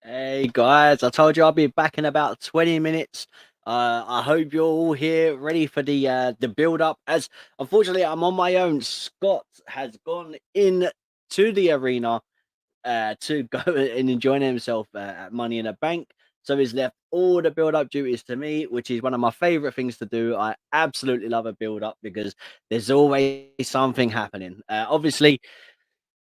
Hey guys, I told you I'll be back in about 20 minutes. I hope you're all here ready for the build up. As unfortunately I'm on my own. Scott has gone in to the arena to go and enjoy himself at Money in a Bank. So he's left all the build up duties to me, which is one of my favorite things to do. I absolutely love a build up because there's always something happening. Obviously,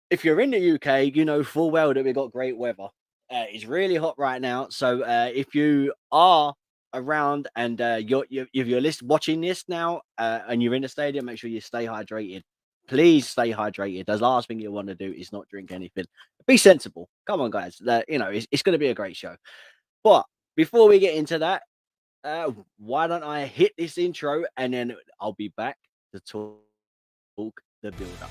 if you're in the UK, you know full well that we've got great weather. It's really hot right now. So if you are around and if you're watching this now and you're in the stadium, make sure you stay hydrated. Please stay hydrated. The last thing you want to do is not drink anything. Be sensible. Come on, guys. It's going to be a great show. But before we get into that, why don't I hit this intro and then I'll be back to talk the build up.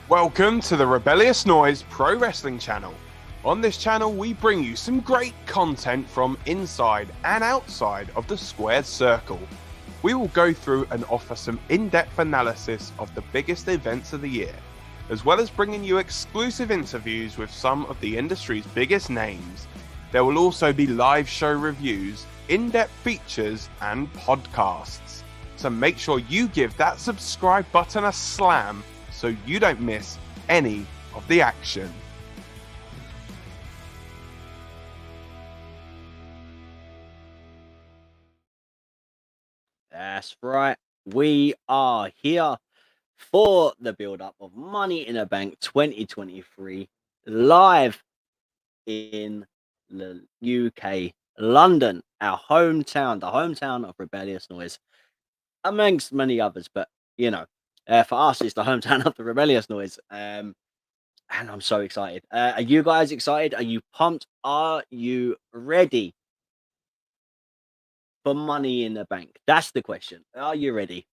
Welcome to the Rebellious Noise Pro Wrestling channel. On this channel, we bring you some great content from inside and outside of the squared circle. We will go through and offer some in-depth analysis of the biggest events of the year, as well as bringing you exclusive interviews with some of the industry's biggest names. There will also be live show reviews, in-depth features, and podcasts. So make sure you give that subscribe button a slam so you don't miss any of the action. That's right. We are here for the build-up of Money in a Bank 2023 live in the UK, London, our hometown, the hometown of Rebellious Noise, amongst many others. But for us, it's the hometown of the Rebellious Noise. And I'm so excited. Are you guys excited? Are you pumped? Are you ready for Money in the Bank? That's the question. Are you ready?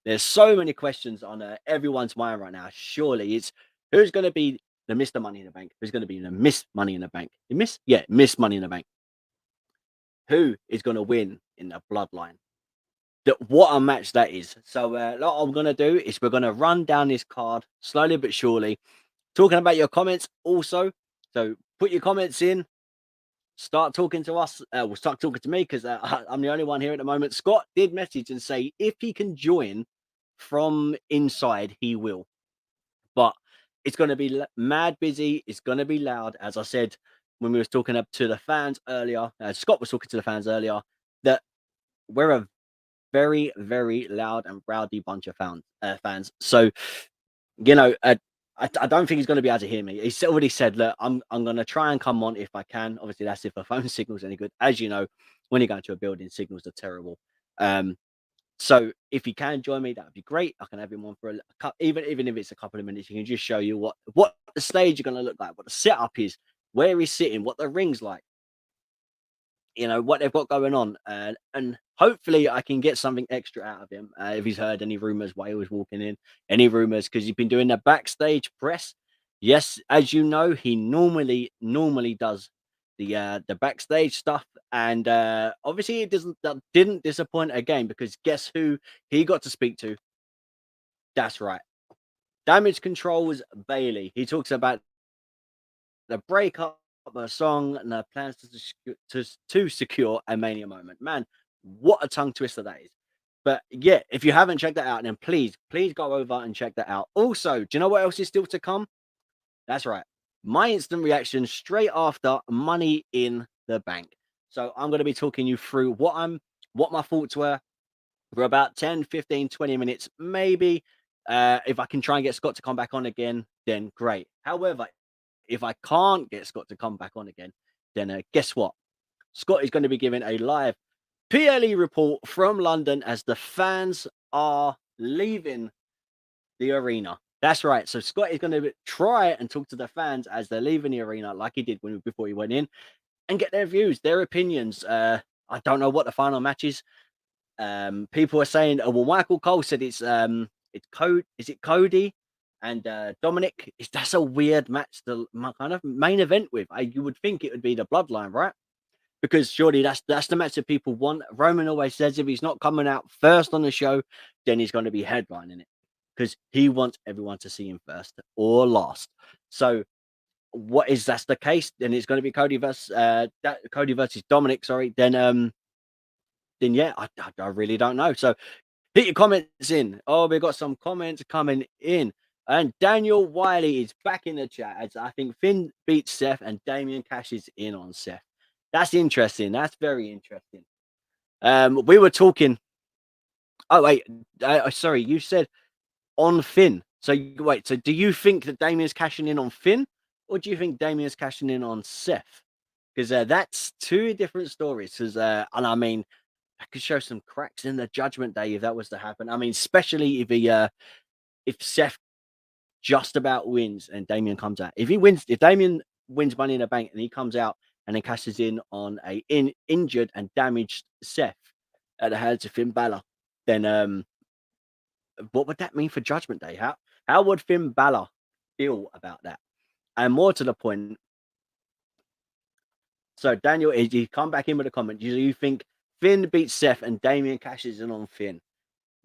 There's so many questions on everyone's mind right now. Surely it's who's going to be the Mr. Money in the Bank? Who's going to be the Miss Money in the Bank? Miss Money in the Bank. Who is going to win in the Bloodline? What a match that is. So what I'm going to do is we're going to run down this card slowly but surely, talking about your comments also. So put your comments in. Start talking to us. We'll start talking to me because I'm the only one here at the moment. Scott did message and say if he can join from inside, he will. But it's going to be mad busy. It's going to be loud. As I said when we was talking up to the fans earlier, Scott was talking to the fans earlier, that we're a very, very loud and rowdy bunch of fans. So, I don't think he's going to be able to hear me. He's already said, look, I'm going to try and come on if I can. Obviously, that's if the phone signal's any good. As you know, when you go into a building, signals are terrible. So if he can join me, that would be great. I can have him on for even if it's a couple of minutes. He can just show you what the stage is going to look like, what the setup is, where he's sitting, what the ring's like, what they've got going on, and hopefully I can get something extra out of him if he's heard any rumors while he was walking in, any rumors, because he's been doing the backstage press. Yes, as you know, he normally does the backstage stuff, and obviously that didn't disappoint again, because guess who he got to speak to? That's right, Damage Control's Bayley. He talks about the breakup of a song and the plans to secure a Mania moment. Man, what a tongue twister that is. But yeah, if you haven't checked that out, then please go over and check that out. Also, do you know what else is still to come? That's right, my instant reaction straight after Money in the Bank. So I'm going to be talking you through what my thoughts were for about 10, 15, 20 minutes, maybe. If I can try and get Scott to come back on again, then great. However, if I can't get Scott to come back on again, then guess what? Scott is going to be giving a live PLE report from London as the fans are leaving the arena. That's right. So Scott is going to try and talk to the fans as they're leaving the arena, like he did before he went in, and get their views, their opinions. I don't know what the final match is. People are saying, well, Michael Cole said it's Cody. Is it Cody and Dominic? That's a weird match to kind of main event with. You would think it would be the Bloodline, right? Because surely that's the match that people want. Roman always says if he's not coming out first on the show, then he's going to be headlining it, because he wants everyone to see him first or last. So what is that's the case, then it's going to be Cody versus Dominic. Sorry, then yeah, I really don't know. So hit your comments in. Oh, we've got some comments coming in. And Daniel Wiley is back in the chat. As I think Finn beats Seth and Damian cashes in on Seth. That's interesting. That's very interesting. We were talking. Oh wait, sorry. You said on Finn. So wait. So do you think that Damian's cashing in on Finn, or do you think Damian's cashing in on Seth? Because that's two different stories. Because and I mean, I could show some cracks in the Judgment Day if that was to happen. I mean, especially if Seth just about wins and Damian comes out. If Damian wins Money in the Bank and he comes out and then cashes in on a injured and damaged Seth at the hands of Finn Balor, then what would that mean for Judgment Day? How would Finn Balor feel about that? And more to the point, so Daniel, you come back in with a comment. You think Finn beats Seth and Damian cashes in on Finn?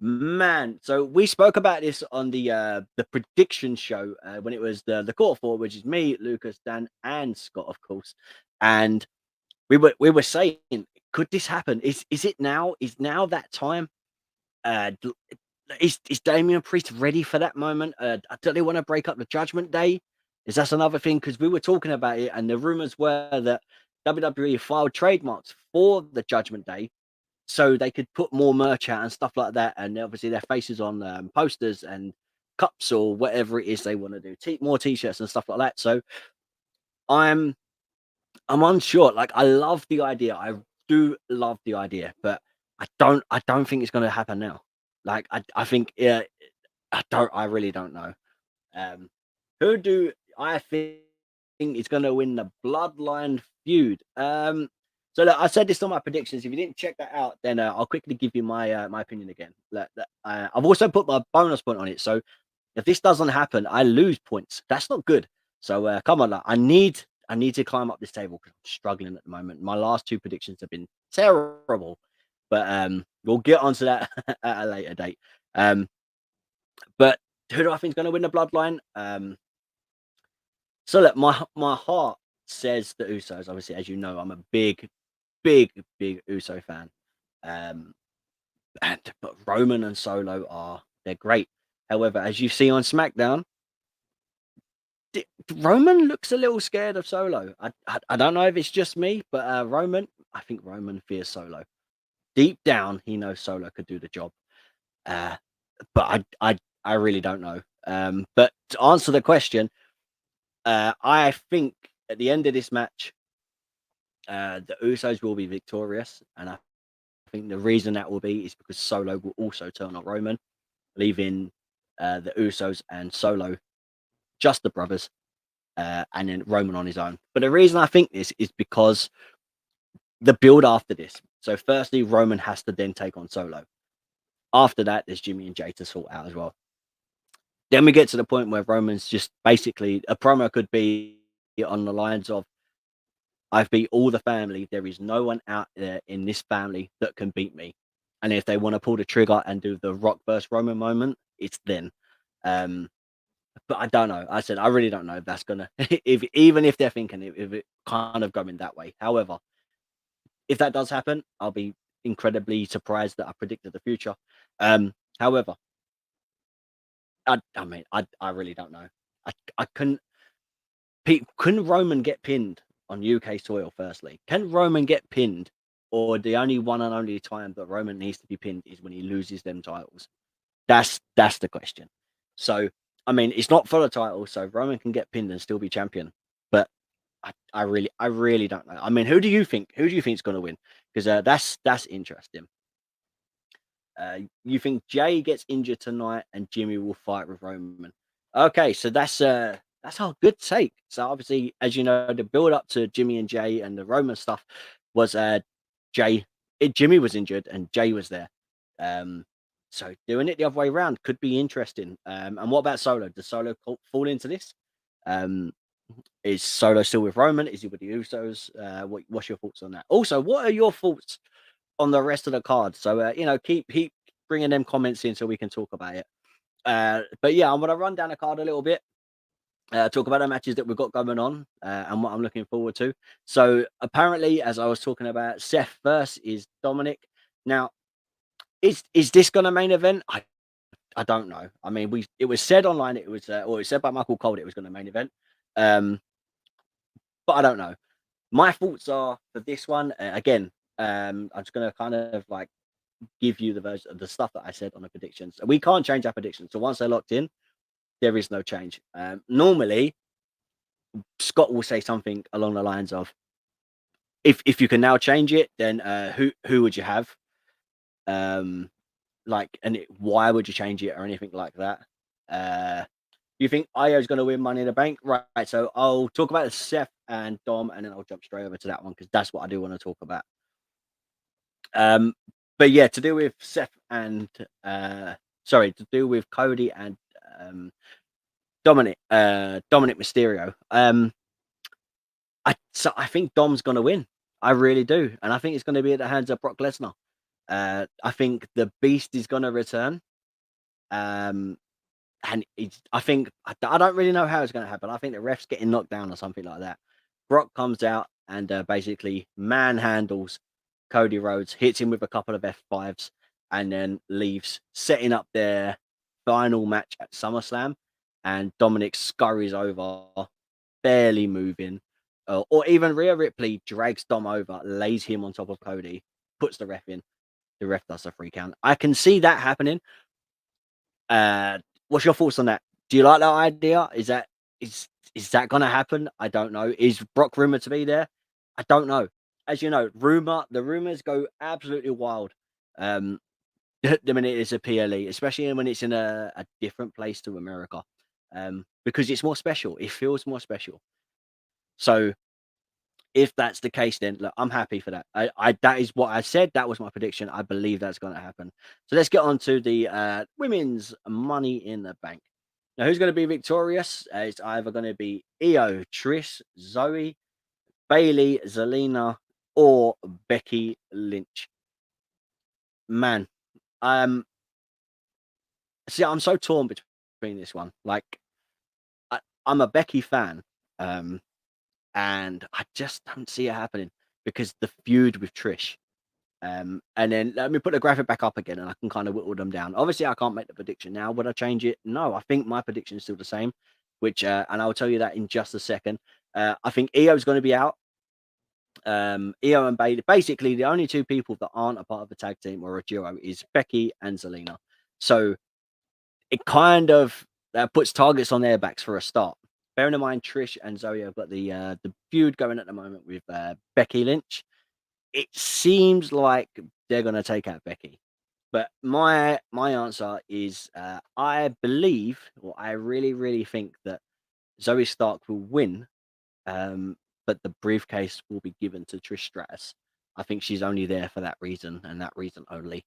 Man, so we spoke about this on the prediction show when it was the Quarter Four, which is me, Lucas, Dan, and Scott, of course. And we were saying, could this happen? Is it now? Is now that time? Is Damian Priest ready for that moment? Do they want to break up the Judgment Day? Is that another thing? Because we were talking about it, and the rumors were that WWE filed trademarks for the Judgment Day, so they could put more merch out and stuff like that, and obviously their faces on posters and cups or whatever it is they want to do, more t-shirts and stuff like that. So I'm unsure. Like, I love the idea. I do love the idea, but I don't think it's going to happen now. Like, I think I really don't know. Who do I think is going to win the Bloodline feud? So look, I said this on my predictions. If you didn't check that out, then I'll quickly give you my my opinion again. I've also put my bonus point on it. So if this doesn't happen, I lose points. That's not good. So come on, I need to climb up this table because I'm struggling at the moment. My last two predictions have been terrible, but we'll get onto that at a later date. But who do I think is going to win the Bloodline? So look, my heart says the Usos. Obviously, as you know, I'm a big Uso fan. But Roman and Solo they're great. However, as you see on SmackDown, Roman looks a little scared of Solo. I don't know if it's just me, but I think Roman fears Solo. Deep down, he knows Solo could do the job. But I really don't know. But to answer the question, I think at the end of this match, the Usos will be victorious, and I think the reason that will be is because Solo will also turn on Roman, leaving the Usos and Solo just the brothers, and then Roman on his own. But the reason I think this is because the build after this. So firstly, Roman has to then take on Solo. After that, there's Jimmy and Jay to sort out as well. Then we get to the point where Roman's just basically, a promo could be on the lines of, I've beat all the family. There is no one out there in this family that can beat me. And if they want to pull the trigger and do the Rock versus Roman moment, it's then. But I don't know. I said, I really don't know if that's going to, even if they're thinking if it kind of going that way. However, if that does happen, I'll be incredibly surprised that I predicted the future. However, I mean, I really don't know. I couldn't Roman get pinned on UK soil? Firstly, can Roman get pinned, or the only one and only time that Roman needs to be pinned is when he loses them titles? That's the question. So I mean, it's not for the title, so Roman can get pinned and still be champion. But I really don't know. I mean, who do you think is going to win? Because that's interesting. You think Jay gets injured tonight and Jimmy will fight with Roman? Okay, so that's our good take. So obviously, as you know, the build up to Jimmy and Jay and the Roman stuff was Jimmy was injured and Jay was there. So doing it the other way around could be interesting. And what about Solo? Does Solo fall into this? Is Solo still with Roman? Is he with the Usos? What's your thoughts on that? Also, what are your thoughts on the rest of the card? So keep bringing them comments in so we can talk about it. But yeah, I'm gonna run down the card a little bit. talk about the matches that we've got going on and what I'm looking forward to. So apparently, as I was talking about, Seth versus is Dominic. Now, is this going to main event? I don't know. I mean, it was said online, it was or it was said by Michael Cole it was going to main event, but I don't know. My thoughts are for this one again. I'm just going to kind of like give you the version of the stuff that I said on the predictions. We can't change our predictions, so once they're locked in, there is no change. Normally, Scott will say something along the lines of, "If you can now change it, then who would you have? Like, and why would you change it or anything like that? You think Io's going to win Money in the Bank, right? So I'll talk about Seth and Dom, and then I'll jump straight over to that one because that's what I do want to talk about. But yeah, to do with Seth and to do with Cody and Dominic Mysterio. I think Dom's gonna win. I really do, and I think it's gonna be at the hands of Brock Lesnar. I think the Beast is gonna return. And I think I don't really know how it's gonna happen. I think the ref's getting knocked down or something like that. Brock comes out and basically manhandles Cody Rhodes, hits him with a couple of F5s, and then leaves, setting up their final match at SummerSlam. And Dominic scurries over, barely moving, or even Rhea Ripley drags Dom over, lays him on top of Cody, puts the ref in. The ref does a 3 count. I can see that happening. What's your thoughts on that? Do you like that idea? Is that going to happen? I don't know. Is Brock rumored to be there? I don't know. As you know, the rumors go absolutely wild. The minute it's a PLE, especially when it's in a different place to America, because it's more special. It feels more special. So if that's the case, then look, I'm happy for that. That is what I said. That was my prediction. I believe that's going to happen. So let's get on to the women's Money in the Bank. Now, who's going to be victorious? It's either going to be Iyo, Trish, Zoey, Bayley, Zelina, or Becky Lynch. Man, see, I'm so torn between this one. Like, I'm a Becky fan, and I just don't see it happening because the feud with Trish. And then let me put the graphic back up again, and I can kind of whittle them down. Obviously, I can't make the prediction now. Would I change it? No, I think my prediction is still the same. Which, and I'll tell you that in just a second. I think Iyo is going to be out. Iyo and Bayley, basically the only two people that aren't a part of a tag team or a duo is Becky and Zelina. So it kind of puts targets on their backs for a start. Bearing in mind, Trish and Zoey have got the feud going at the moment with Becky Lynch. It seems like they're going to take out Becky. But my answer is I believe, or I really, really think that Zoey Stark will win, but the briefcase will be given to Trish Stratus. I think she's only there for that reason and that reason only.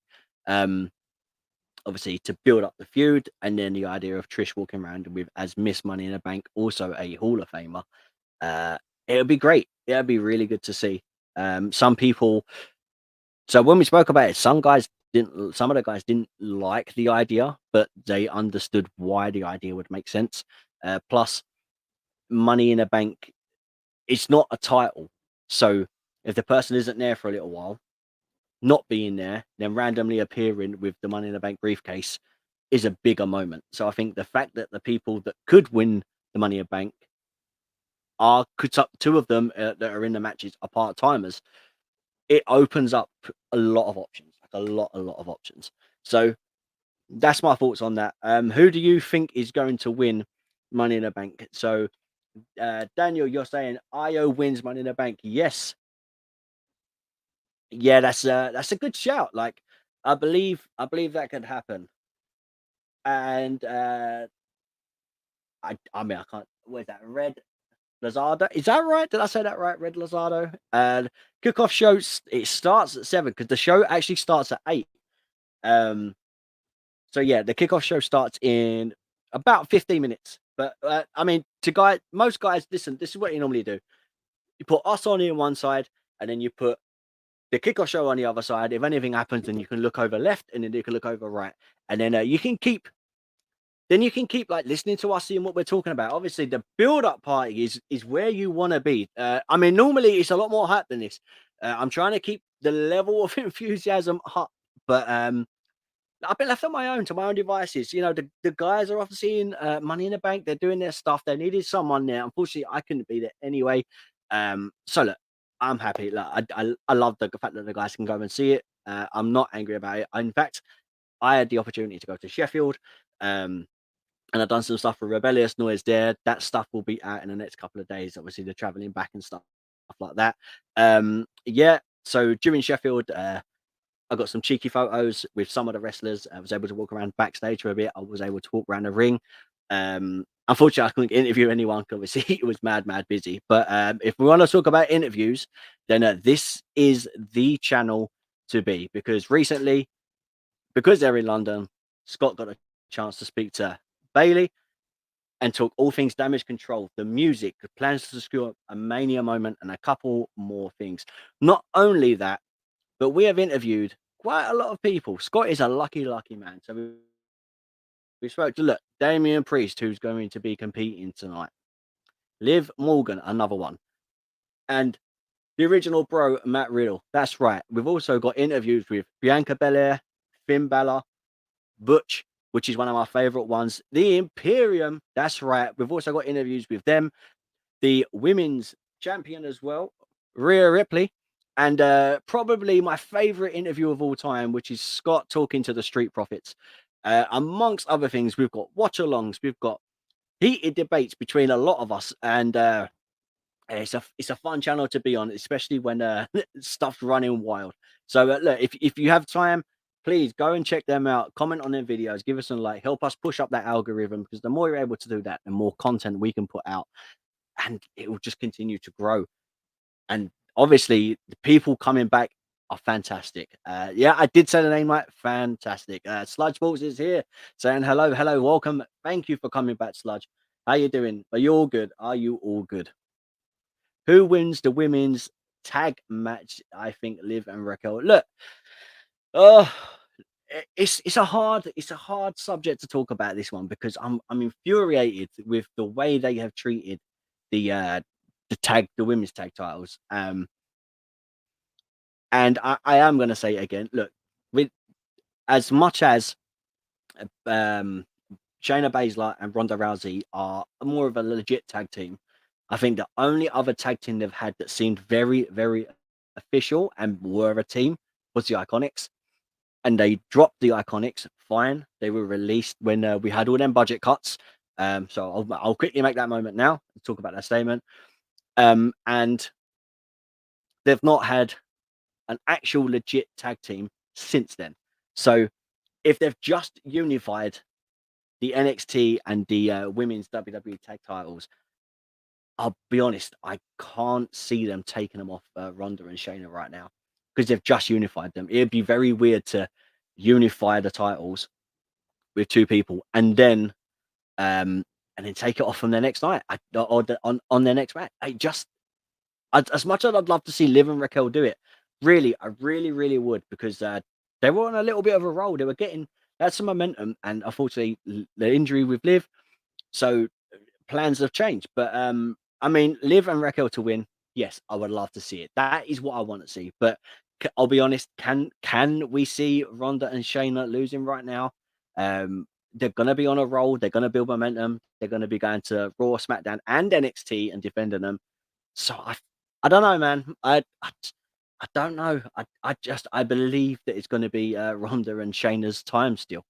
Obviously, to build up the feud, and then the idea of Trish walking around with as Miss Money in the Bank, also a Hall of Famer. It'll be great. It'll be really good to see. Some people. So when we spoke about it, some of the guys didn't like the idea, but they understood why the idea would make sense. Plus, Money in a Bank, it's not a title. So if the person isn't there for a little while, not being there, then randomly appearing with the Money in the Bank briefcase is a bigger moment. So I think the fact that the people that could win the Money in the Bank two of them that are in the matches are part-timers. It opens up a lot of options, like a lot of options. So that's my thoughts on that. Who do you think is going to win Money in the Bank? So Daniel, you're saying Iyo wins Money in the Bank. Yes. Yeah, that's a good shout. Like, I believe that could happen. And I mean, I can't. Where's that? Red Lazardo, is that right? Did I say that right? Red Lazardo. And kickoff show, it starts at 7 because the show actually starts at 8. So yeah, the kickoff show starts in about 15 minutes. But I mean, most guys, listen, this is what you normally do. You put us on in one side, and then you put the kickoff show on the other side. If anything happens, then you can look over left, and then you can look over right, and then you can keep then you can keep like listening to us, seeing what we're talking about. Obviously, the build-up party is where you want to be. I mean, normally it's a lot more hype than this. I'm trying to keep the level of enthusiasm up, but I've been left on my own to my own devices. You know, the guys are off seeing Money in the Bank. They're doing their stuff. They needed someone there. Unfortunately, I couldn't be there anyway. So look, I'm happy. Like, I love the fact that the guys can go and see it. I'm not angry about it. In fact, I had the opportunity to go to Sheffield. And I've done some stuff for Rebellious Noise there. That stuff will be out in the next couple of days. Obviously, they're traveling back and stuff like that. Yeah. So during Sheffield, I got some cheeky photos with some of the wrestlers. I was able to walk around backstage for a bit. I was able to walk around the ring. Unfortunately, I couldn't interview anyone because obviously it was mad busy. But if we want to talk about interviews, then this is the channel to be, because recently, because they're in London, Scott got a chance to speak to Bayley and talk all things Damage Control, the music, the plans to secure a Mania moment, and a couple more things. Not only that, but we have interviewed quite a lot of people. Scott is a lucky man. So we spoke to, look, Damian Priest, who's going to be competing tonight. Liv Morgan, another one. And the original bro, Matt Riddle. That's right. We've also got interviews with Bianca Belair, Finn Balor, Butch, which is one of my favorite ones. The Imperium. That's right. We've also got interviews with them. The women's champion as well, Rhea Ripley. And probably my favorite interview of all time, which is Scott talking to the Street Profits. Amongst other things, we've got watch-alongs. We've got heated debates between a lot of us. And it's a fun channel to be on, especially when stuff's running wild. So look, if you have time, please go and check them out. Comment on their videos, give us some like, help us push up that algorithm, because the more you're able to do that, the more content we can put out, and it will just continue to grow. And obviously, the people coming back are fantastic. Yeah, I did say the name right. Fantastic. Sludge Balls is here saying hello, welcome. Thank you for coming back, Sludge. How you doing? Are you all good? Are you all good? Who wins the women's tag match? I think Liv and Raquel. Look, it's a hard subject to talk about, this one, because I'm infuriated with the way they have treated the women's tag titles. And I am going to say it again. Look, with as much as Shayna Baszler and Ronda Rousey are more of a legit tag team, I think the only other tag team they've had that seemed very, very official and were a team was the Iconics. And they dropped the Iconics. Fine. They were released when we had all them budget cuts. So I'll quickly make that moment now and talk about that statement. And they've not had an actual legit tag team since then. So if they've just unified the NXT and the women's WWE tag titles, I'll be honest, I can't see them taking them off Ronda and Shayna right now, because they've just unified them. It'd be very weird to unify the titles with two people and then take it off on their next night on their next match. As much as I'd love to see Liv and Raquel do it, really, I really would, because they were on a little bit of a roll. They had some momentum, and unfortunately, the injury with Liv, so plans have changed. But I mean, Liv and Raquel to win, yes, I would love to see it. That is what I want to see. But I'll be honest, can we see Ronda and Shayna losing right now? They're going to be on a roll. They're going to build momentum. They're going to be going to Raw, SmackDown, and NXT and defending them. So I don't know, man. I don't know. I believe that it's going to be Ronda and Shayna's time still.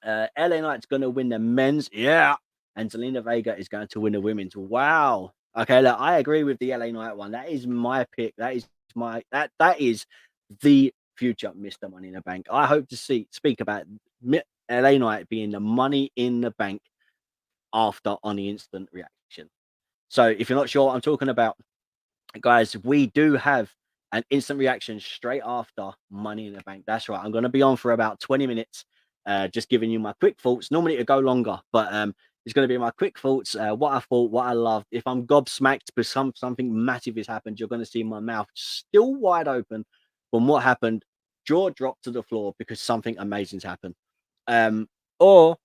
LA Knight's going to win the men's. Yeah. And Zelina Vega is going to win the women's. Wow. Okay, look, I agree with the LA Knight one. That is my pick. That is the future Mr. Money in the Bank. I hope to speak about LA Knight being the Money in the Bank after on the Instant Reaction. So if you're not sure what I'm talking about, guys, we do have an Instant Reaction straight after Money in the Bank. That's right. I'm going to be on for about 20 minutes, just giving you my quick thoughts. Normally it'll go longer, but it's going to be my quick thoughts, what I thought, what I loved. If I'm gobsmacked because something massive has happened, you're going to see my mouth still wide open from what happened, jaw dropped to the floor because something amazing's happened. Or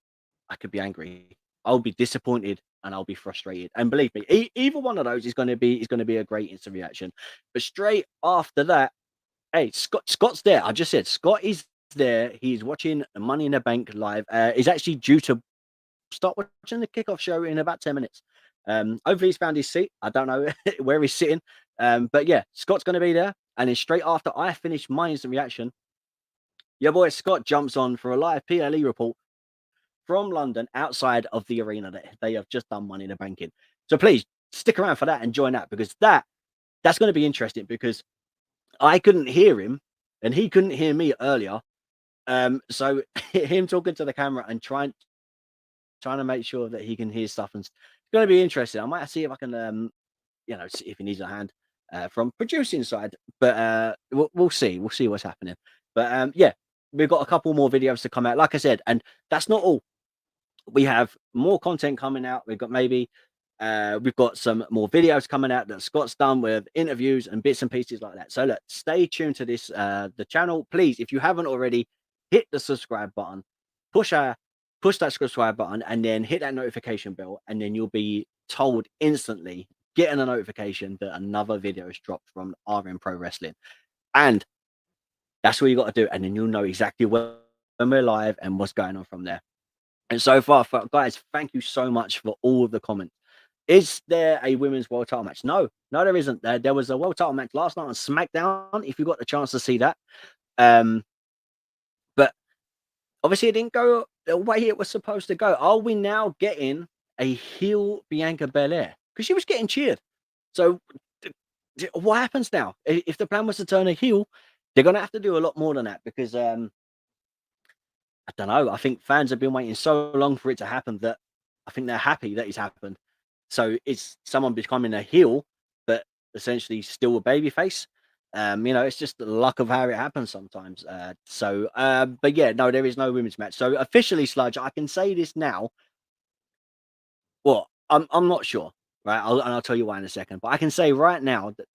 I could be angry. I'll be disappointed and I'll be frustrated. And believe me, either one of those is going to be a great instant reaction. But straight after that, hey, Scott's there. I just said Scott is there. He's watching Money in the Bank live. He's actually due to start watching the kickoff show in about 10 minutes. Hopefully he's found his seat. I don't know where he's sitting. But yeah, Scott's going to be there. And then straight after I finish my instant reaction, your boy Scott jumps on for a live PLE report from London outside of the arena that they have just done Money in the Bank in. So please stick around for that and join that, because that's going to be interesting, because I couldn't hear him and he couldn't hear me earlier. So him talking to the camera and trying to make sure that he can hear stuff, and it's going to be interesting. I might see if I can, see if he needs a hand from producing side, but we'll see. We'll see what's happening. But yeah, we've got a couple more videos to come out, like I said, and that's not all. We have more content coming out. We've got we've got some more videos coming out that Scott's done with interviews and bits and pieces like that. So look, stay tuned to this the channel, please. If you haven't already, hit the subscribe button, push that subscribe button, and then hit that notification bell, and then you'll be told instantly, getting a notification that another video is dropped from RN Pro Wrestling. And that's what you got to do, and then you'll know exactly when we're live and what's going on from there. And so far, guys, thank you so much for all of the comments. Is there a women's world title match? No, there isn't. There was a world title match last night on SmackDown, if you got the chance to see that. But obviously it didn't go the way it was supposed to go. Are we now getting a heel Bianca Belair? Because she was getting cheered. So what happens now? If the plan was to turn a heel, they're going to have to do a lot more than that, because I don't know. I think fans have been waiting so long for it to happen that I think they're happy that it's happened. So it's someone becoming a heel, but essentially still a babyface. It's just the luck of how it happens sometimes. But yeah, no, there is no women's match. So officially, Sludge, I can say this now. Well, I'm not sure, right? I'll tell you why in a second. But I can say right now that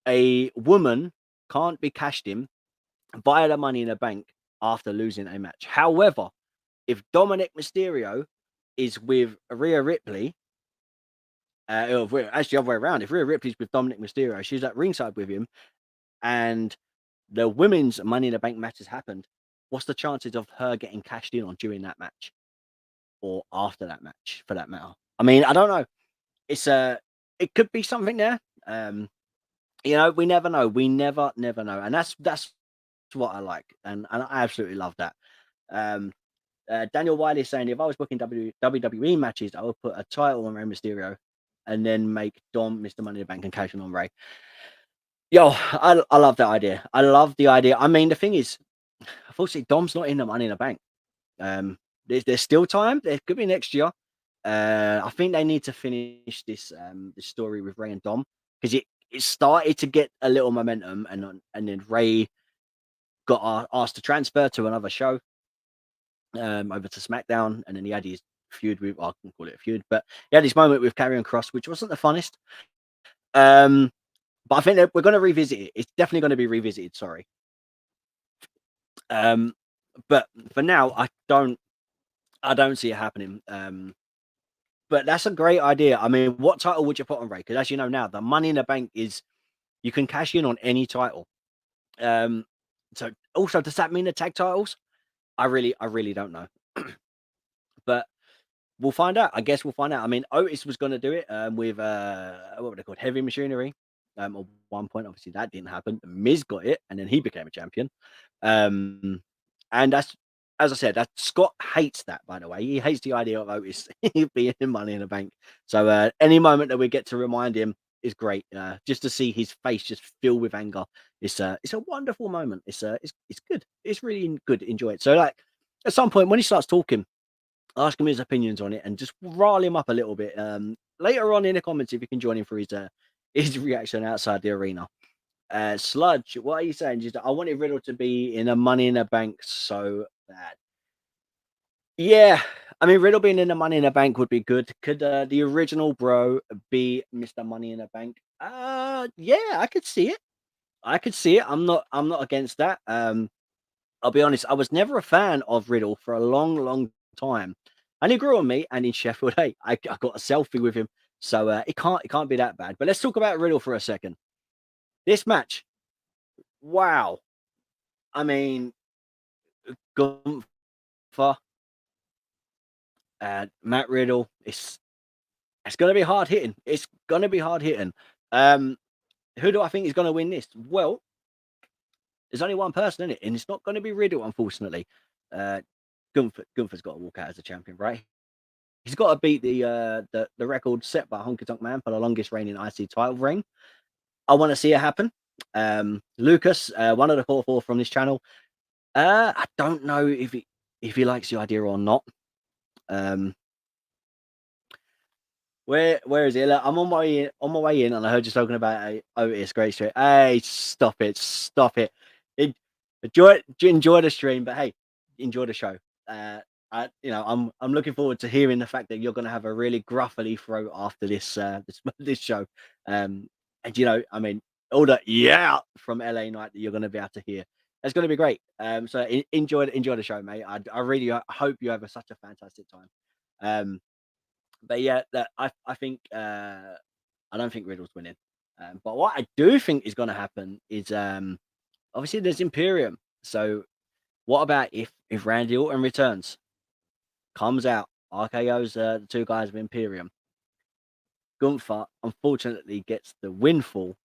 a woman can't be cashed in via the Money in the Bank after losing a match. However, if Dominic Mysterio is with Rhea Ripley, actually the other way around, if Rhea Ripley's with Dominic Mysterio, she's at ringside with him, and the women's Money in the Bank match has happened, what's the chances of her getting cashed in on during that match or after that match, for that matter? I mean, I don't know. It could be something there. We never know. We never know, and that's what I like, and I absolutely love that. Daniel Wiley is saying, if I was booking WWE matches, I would put a title on Rey Mysterio and then make Dom Mr. Money in the Bank and cash in on Rey. Yo, I love that idea. I love the idea. I mean, the thing is, unfortunately, Dom's not in the Money in the Bank. There's still time. There could be next year. I think they need to finish this story with Rey and Dom, because it started to get a little momentum, and then Rey got asked to transfer to another show, over to SmackDown, and then he had his feud with, I can call it a feud, but he had his moment with Karrion Kross, which wasn't the funnest. But I think that we're going to revisit it. It's definitely going to be revisited. Sorry. But for now, I don't see it happening. But that's a great idea. I mean, what title would you put on Rey? Because as you know now, the Money in the Bank is, you can cash in on any title. So also, does that mean the tag titles? I really don't know. But we'll find out. I guess we'll find out. I mean, Otis was going to do it with what were they called? Heavy Machinery. At one point, obviously that didn't happen. Miz got it, and then he became a champion. And that's, as I said, that Scott hates that, by the way. He hates the idea of Otis being in Money in the Bank. So any moment that we get to remind him is great. Just to see his face just fill with anger. It's a wonderful moment. It's good. It's really good. Enjoy it. So like at some point when he starts talking, ask him his opinions on it and just rile him up a little bit. Later on in the comments, if you can join him for his reaction outside the arena. Sludge, what are you saying? Just, I wanted Riddle to be in a Money in the Bank so bad. Yeah, I mean, Riddle being in the Money in the Bank would be good. Could the original bro be Mr. Money in the Bank? Yeah, I could see it. I'm not against that. I'll be honest, I was never a fan of Riddle for a long time. And he grew on me. And in Sheffield, hey, I got a selfie with him. So it can't be that bad. But let's talk about Riddle for a second. This match, wow. I mean, Gunther, Matt Riddle, it's going to be hard hitting. It's going to be hard hitting. Who do I think is going to win this? Well, there's only one person in it, and it's not going to be Riddle, unfortunately. Gunther's got to walk out as a champion, right? He's got to beat the record set by Honky Tonk Man for the longest reigning IC title reign. I want to see it happen. Lucas, one of the core four from this channel, I don't know if he likes the idea or not. Where is he? Look, I'm on my way in, and I heard you talking about Otis Great Street. Hey, stop it! Enjoy the stream, but hey, enjoy the show. I'm looking forward to hearing the fact that you're going to have a really gruffly throat after this this show. And I mean, all that from LA Night that you're going to be able to hear. It's going to be great. So enjoy the show, mate. I really hope you have such a fantastic time. But yeah, I think I don't think Riddle's winning. But what I do think is going to happen is obviously there's Imperium. So what about if Randy Orton returns, comes out, RKO's the two guys of Imperium. Gunther unfortunately gets the windfall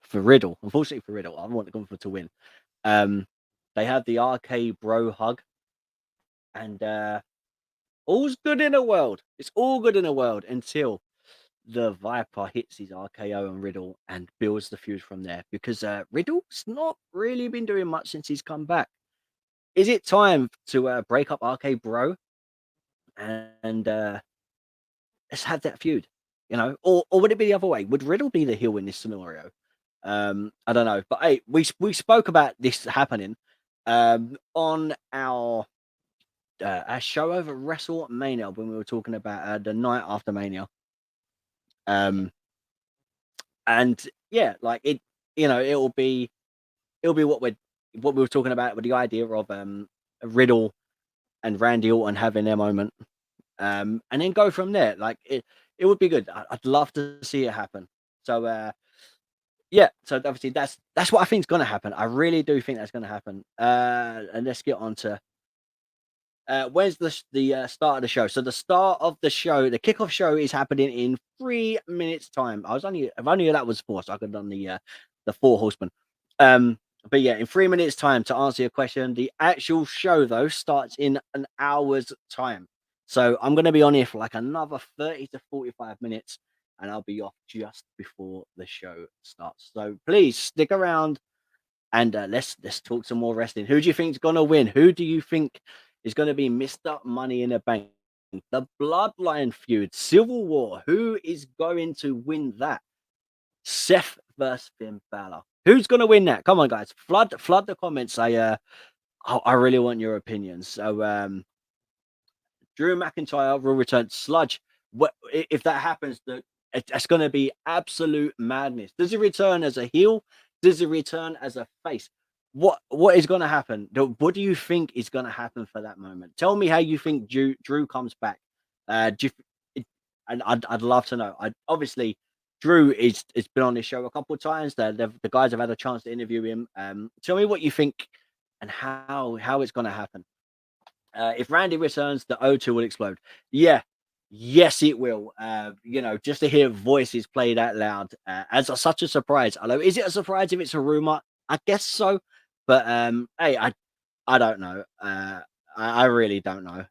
for Riddle. Unfortunately for Riddle, I want Gunther to win. They have the RK Bro hug, and all's good in the world. It's all good in the world until the Viper hits his RKO on Riddle and builds the feud from there. Because Riddle's not really been doing much since he's come back. Is it time to break up RK Bro and let's have that feud? Or would it be the other way? Would Riddle be the heel in this scenario? I don't know. But hey, we spoke about this happening on our show over WrestleMania when we were talking about the night after Mania. And yeah, like it'll be what we were talking about with the idea of Riddle and Randy Orton having their moment, and then go from there. Like it would be good. I'd love to see it happen. So yeah, so obviously that's what I think is going to happen. I really do think that's going to happen. And let's get on to where's the start of the show. So the start of the show, the kickoff show, is happening in 3 minutes time. If only that was 4, so I could have done the 4 horsemen. But yeah, in 3 minutes time to answer your question. The actual show though starts in an hour's time. So I'm going to be on here for like another 30 to 45 minutes, and I'll be off just before the show starts. So please stick around, and let's talk some more wrestling. Who do you think is going to win? Who do you think is going to be Mr. Money in the Bank? The Bloodline feud, Civil War. Who is going to win that? Seth versus Finn Balor. Who's going to win that? Come on, guys. Flood the comments. I really want your opinions. So Drew McIntyre will return. Sludge. If that happens, it's going to be absolute madness. Does he return as a heel? Does he return as a face? What is going to happen? What do you think is going to happen for that moment? Tell me how you think Drew comes back. And I'd love to know. Obviously, Drew has been on this show a couple of times. The guys have had a chance to interview him. Tell me what you think and how it's going to happen. If Randy returns, the O2 will explode. Yeah. Yes, it will. Just to hear voices played out loud as such a surprise. Although, is it a surprise if it's a rumor? I guess so. But hey, I don't know. I really don't know.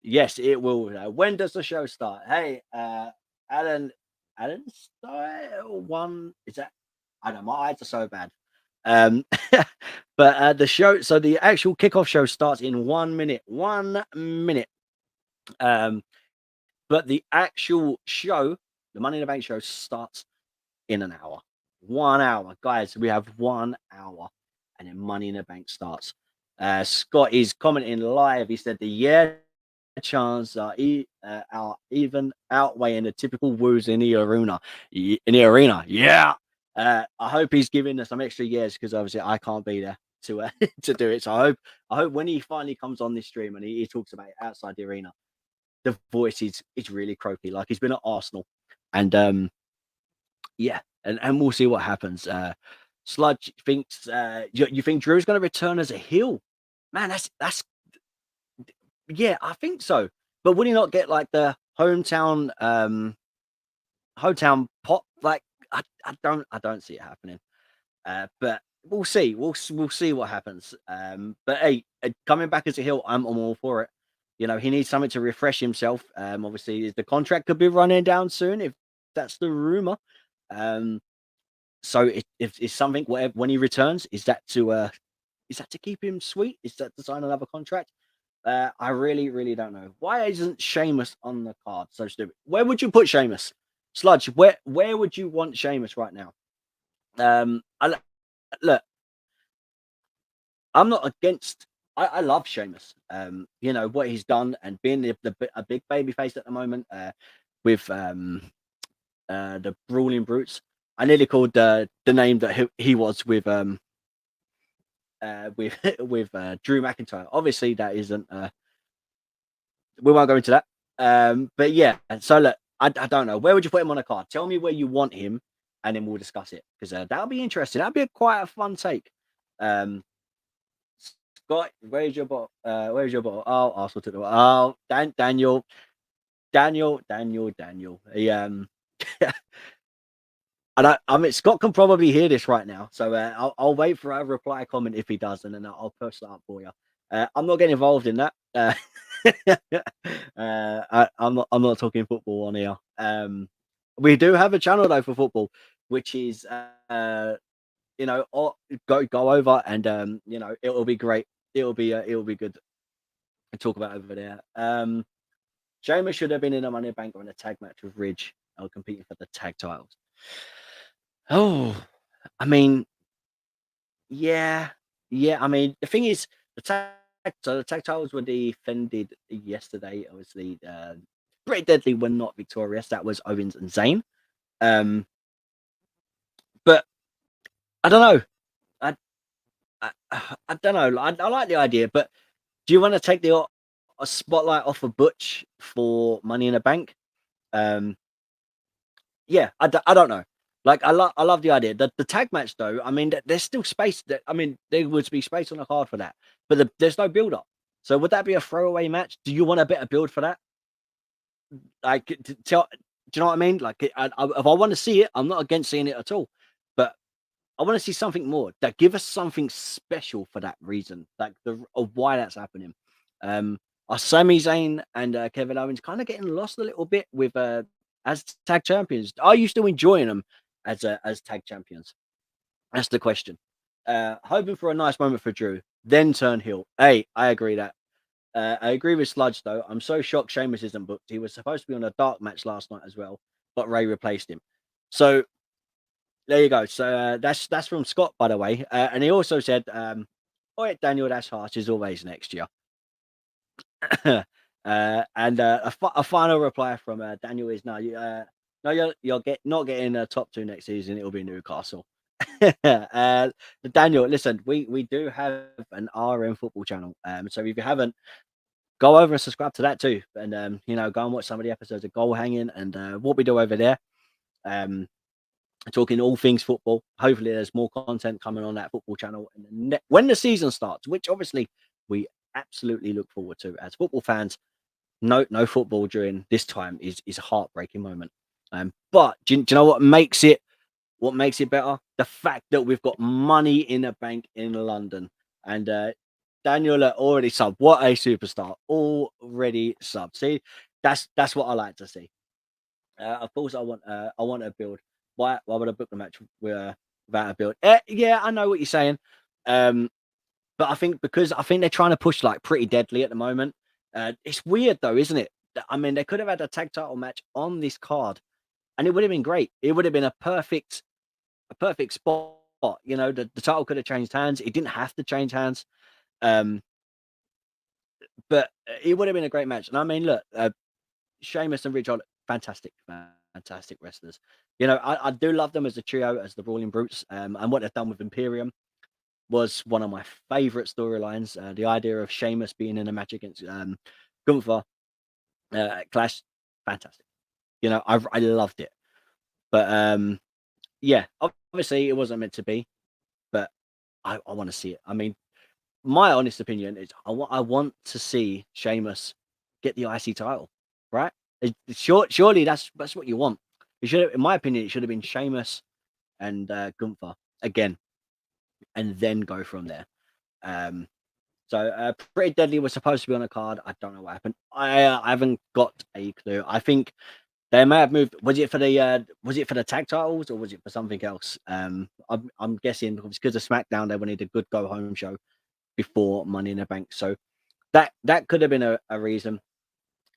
Yes, it will. When does the show start? Hey, Alan style one is that? I don't know. My eyes are so bad. But the show. So the actual kickoff show starts in 1 minute. 1 minute. But the actual show, the Money in the Bank show, starts in an hour. 1 hour, guys. We have 1 hour, and then Money in the Bank starts. Scott is commenting live. He said the chance are even outweighing the typical woos in the arena. Yeah. I hope he's giving us some extra years because obviously I can't be there. to to do it. So I hope when he finally comes on this stream and he talks about it outside the arena, the voice is really croaky, like he's been at Arsenal, and yeah, and we'll see what happens. Sludge thinks you think Drew's going to return as a heel, man. That's yeah, I think so. But would he not get like the hometown pop? Like I don't see it happening. But we'll see. We'll see what happens. But hey, coming back as a heel, I'm all for it. You know, he needs something to refresh himself. Obviously, the contract could be running down soon if that's the rumor. So if it's something whatever when he returns, is that to keep him sweet? Is that to sign another contract? I really don't know. Why isn't Sheamus on the card? So stupid. Where would you put Sheamus? Sludge, where would you want Sheamus right now? Look, I'm not against. I love Sheamus. You know what he's done and being a big baby face at the moment. With the Brawling Brutes. I nearly called the name that he was with with Drew McIntyre. Obviously, that isn't. We won't go into that. But yeah. So look, I don't know. Where would you put him on a card? Tell me where you want him, and then we'll discuss it because that'll be interesting. That'll be quite a fun take. Scott, where's your bottle? Where's your bottle? Oh, Arsenal took the bottle. Oh, Daniel. He, and I mean, Scott can probably hear this right now, so I'll wait for a reply comment if he does, and then I'll post that up for you. I'm not getting involved in that. I'm not talking football on here. We do have a channel though for football, which is you know, go over and you know, it'll be great. It'll be good to talk about over there. Sheamus should have been in a Money in the Bank or in a tag match with Ridge competing for the tag titles. Oh, I mean, yeah. I mean, the thing is, the tag titles were defended yesterday. Obviously, Pretty Deadly were not victorious. That was Owens and Zayn. But I don't know. I don't know. I like the idea, but do you want to take a spotlight off of Butch for Money in the Bank? Yeah, I don't know. Like I love the idea. The tag match though. I mean, there's still space. I mean, there would be space on the card for that, but there's no build up. So would that be a throwaway match? Do you want a better build for that? Like, do you know what I mean? Like, if I want to see it, I'm not against seeing it at all. But I want to see something more. That give us something special for that reason. Like of why that's happening. Are Sami Zayn and Kevin Owens kind of getting lost a little bit with as tag champions? Are you still enjoying them as tag champions? That's the question. Hoping for a nice moment for Drew, then turn heel. Hey, I agree that. I agree with Sludge though. I'm so shocked Sheamus isn't booked. He was supposed to be on a dark match last night as well, but Ray replaced him. So there you go. So that's from Scott, by the way. And he also said, "All right, Daniel, that's harsh as always next year." And a final reply from Daniel is no, no, you're not getting a top 2 next season. It'll be Newcastle. Daniel, listen, we do have an RM football channel. So if you haven't, go over and subscribe to that too, and you know, go and watch some of the episodes of Goal Hanging and what we do over there. Talking all things football. Hopefully, there's more content coming on that football channel and when the season starts, which obviously we absolutely look forward to as football fans. No football during this time is a heartbreaking moment. But do you know what makes it better? The fact that we've got Money in the Bank in London, and Daniel already subbed. What a superstar! Already subbed. See, that's what I like to see. Of course, I want a build. Why would I book the match without a build? Yeah, I know what you're saying. But I think they're trying to push like Pretty Deadly at the moment. It's weird though, isn't it? I mean, they could have had a tag title match on this card, and it would have been great. It would have been a perfect spot. You know, the title could have changed hands. It didn't have to change hands. But it would have been a great match. And I mean, look, Sheamus and Ridge are fantastic wrestlers. You know, I do love them as a trio, as the Brawling Brutes, and what they've done with Imperium. was one of my favorite storylines. The idea of Sheamus being in a match against Gunther Clash, fantastic. You know, I loved it. But yeah, obviously it wasn't meant to be, but I want to see it. I mean, my honest opinion is I want to see Sheamus get the IC title, right? Surely that's what you want. It should, in my opinion, it should have been Sheamus and Gunther again, and then go from there. So Pretty Deadly was supposed to be on a card. I don't know what happened. I haven't got a clue. I think they may have moved. Was it for the tag titles or was it for something else? I'm guessing because of SmackDown they wanted a good go home show before Money in the Bank. So that could have been a reason.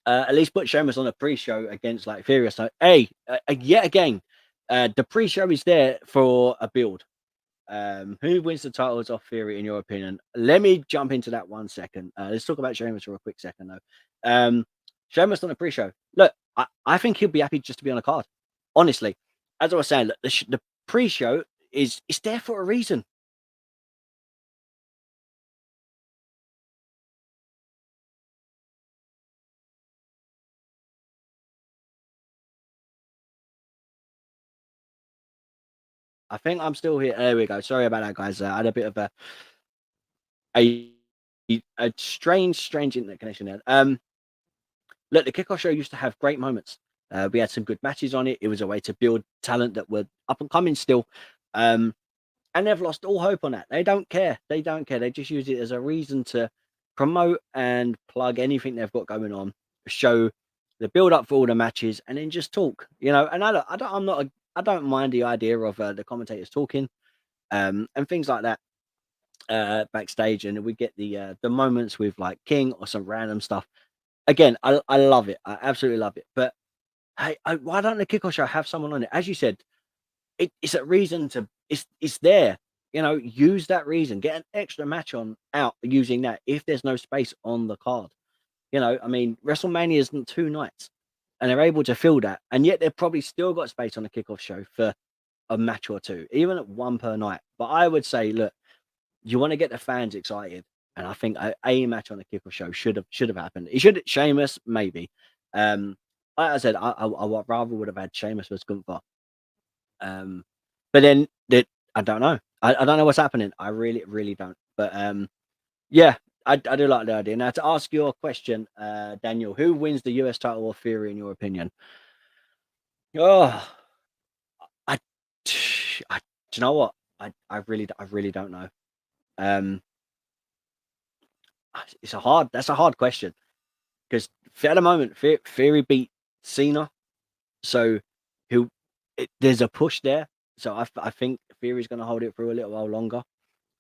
At least put Sheamus on a pre-show against like Furious. So hey, yet again, the pre-show is there for a build. Who wins the titles off Theory in your opinion? Let me jump into that 1 second. Let's talk about Sheamus for a quick second though. Sheamus on a pre-show. Look, I think he'll be happy just to be on a card. Honestly, as I was saying, look, the pre-show is there for a reason. I think I'm still here. There we go. Sorry about that, guys. I had a bit of a strange internet connection there. Look, the kickoff show used to have great moments. We had some good matches on it. It was a way to build talent that were up and coming still. And they've lost all hope on that. They don't care. They don't care. They just use it as a reason to promote and plug anything they've got going on, show the build up for all the matches, and then just talk. You know, and I don't mind the idea of the commentators talking, and things like that backstage, and we get the moments with like King or some random stuff. Again, I love it. I absolutely love it. But hey, why don't the kickoff show have someone on it? As you said, it's a reason to. It's there. You know, use that reason. Get an extra match on out using that if there's no space on the card. You know, I mean, WrestleMania isn't 2 nights, and they're able to fill that, and yet they've probably still got space on the kickoff show for a match or two, even at 1 per night. But I would say, look, you want to get the fans excited, and I think a match on the kickoff show should have happened. It should Sheamus maybe. Like I said, I rather would have had Sheamus versus Gunther. But then I don't know. I don't know what's happening. I really don't. But yeah, I do like the idea. Now to ask your question, Daniel, who wins the US title or Fury in your opinion? Oh, I, do you know what? I really don't know. That's a hard question because at the moment Theory beat Cena, so there's a push there. So I think Theory's going to hold it for a little while longer.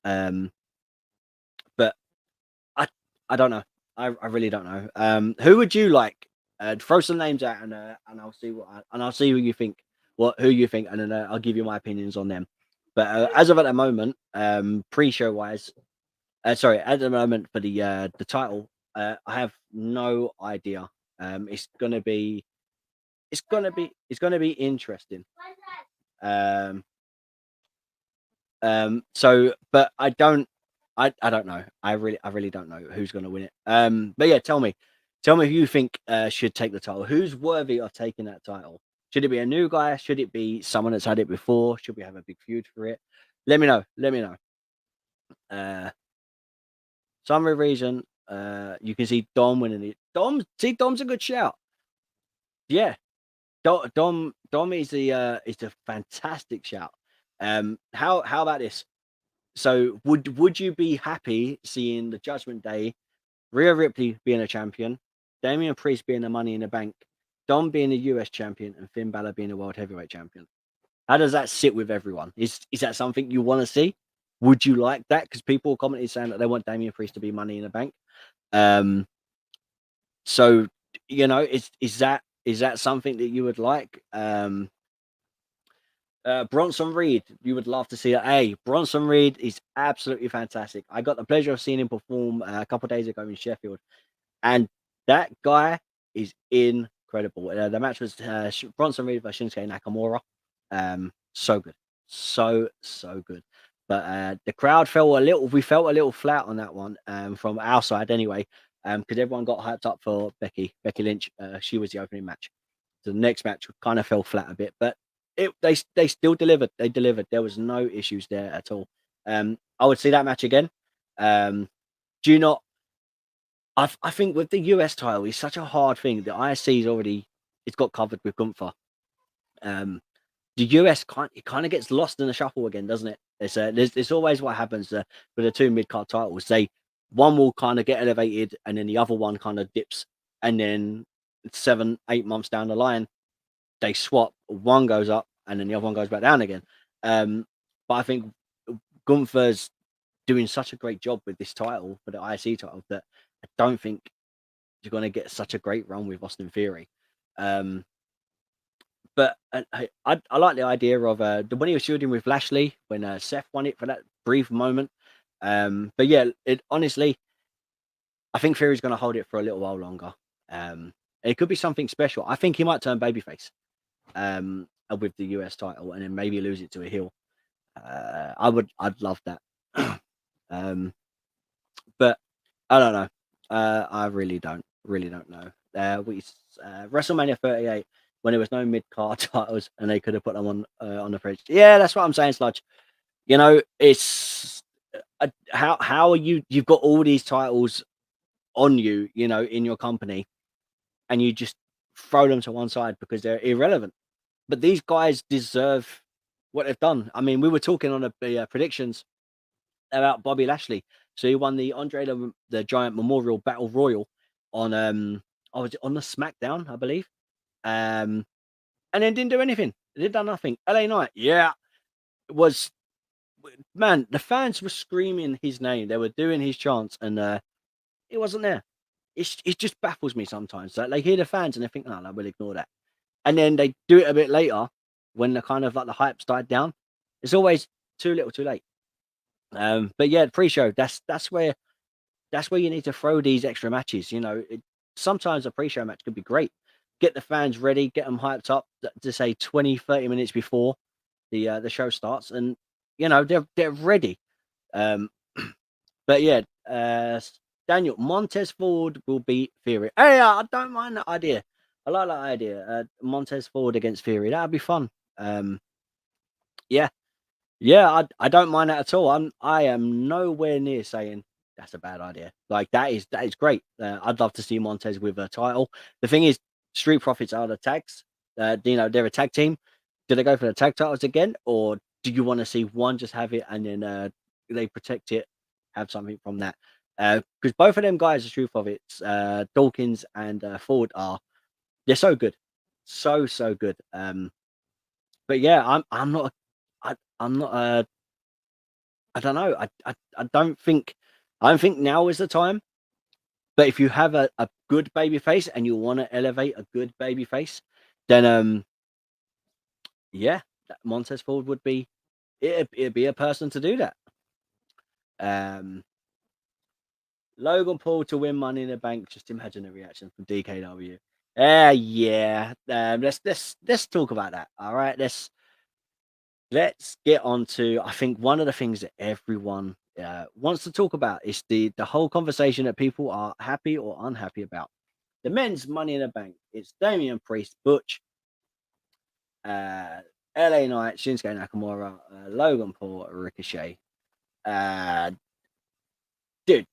But I don't know. I really don't know. Who would you like? Throw some names out and I'll see I'll see who you think. Who you think, and then I'll give you my opinions on them. But as of at the moment, pre-show wise, sorry, at the moment for the title, I have no idea. It's gonna be interesting. So, but I don't know. I really don't know who's gonna win it. But yeah, tell me who you think should take the title. Who's worthy of taking that title? Should it be a new guy? Should it be someone that's had it before? Should we have a big feud for it? Let me know. Some reason, you can see Dom winning it. Dom's a good shout. Yeah, Dom is a fantastic shout. How about this? So would you be happy seeing the Judgment Day, Rhea Ripley being a champion, Damian Priest being the Money in the Bank, Dom being the US champion, and Finn Balor being the World Heavyweight champion? How does that sit with everyone? Is that something you want to see? Would you like that? Because people commented saying that they want Damian Priest to be Money in the Bank. So you know, is that something that you would like? Bronson Reed, you would love to see that. Hey, Bronson Reed is absolutely fantastic. I got the pleasure of seeing him perform a couple of days ago in Sheffield, and that guy is incredible. The match was Bronson Reed versus Shinsuke Nakamura. So good, so good. But the crowd we felt a little flat on that one, from our side anyway, because everyone got hyped up for Becky Lynch. She was the opening match. So the next match kind of fell flat a bit, but they still delivered. They delivered. There was no issues there at all. I would see that match again. Do you not? I think with the US title, it's such a hard thing. The ISC's it's got covered with Gunther. The US kind of gets lost in the shuffle again, doesn't it? It's always what happens with the two mid card titles. One will kind of get elevated, and then the other one kind of dips, and then 7-8 months down the line, they swap. One goes up, and then the other one goes back down again. But I think Gunther's doing such a great job with this title, for the IC title, that I don't think you're going to get such a great run with Austin Theory. But I like the idea of when he was shooting with Lashley, when Seth won it for that brief moment. But yeah, honestly, I think Theory's going to hold it for a little while longer. It could be something special. I think he might turn babyface with the US title, and then maybe lose it to a heel. I'd love that. But I don't know. I really don't know. WrestleMania 38, when there was no mid card titles, and they could have put them on the fridge. Yeah, that's what I'm saying, Sludge. You know, it's how are you've got all these titles on you, in your company, and you just throw them to one side because they're irrelevant. But these guys deserve what they've done. I mean, we were talking on the predictions about Bobby Lashley. So he won the Andre the Giant Memorial Battle Royal on was it on the SmackDown, I believe, and then didn't do anything. They done nothing. LA Knight, yeah, it was, man. The fans were screaming his name. They were doing his chants, and it wasn't there. It just baffles me sometimes. Like, they hear the fans and they think, "Oh, no, we'll ignore that," and then they do it a bit later when the kind of like the hype's died down. It's always too little, too late. But yeah, pre-show, that's where you need to throw these extra matches. Sometimes a pre-show match could be great. Get the fans ready, get them hyped up to say 20-30 minutes before the show starts, and they're ready. But yeah, Daniel, Montez Ford will beat Theory. Hey, I don't mind that idea. I like that idea. Montez Ford against Theory, that'd be fun. Yeah, I don't mind that at all. I am nowhere near saying that's a bad idea. Like, that is great. I'd love to see Montez with a title. The thing is, Street Profits are the tags. They're a tag team. Do they go for the tag titles again, or do you want to see one just have it and then they protect it, have something from that? Because both of them guys are Street Profits. Dawkins and Ford they're so good, so good. But yeah, I'm not. I'm not. I don't know. I don't think now is the time. But if you have a good baby face and you want to elevate a good baby face, then yeah, Montez Ford would be it'd be a person to do that. Logan Paul to win Money in the Bank. Just imagine the reaction from DKW. Yeah. Let's talk about that. All right. Let's get on to, I think, one of the things that everyone wants to talk about is the whole conversation that people are happy or unhappy about. The men's Money in the Bank. It's Damian Priest, Butch, LA Knight, Shinsuke Nakamura, Logan Paul, Ricochet. Dude,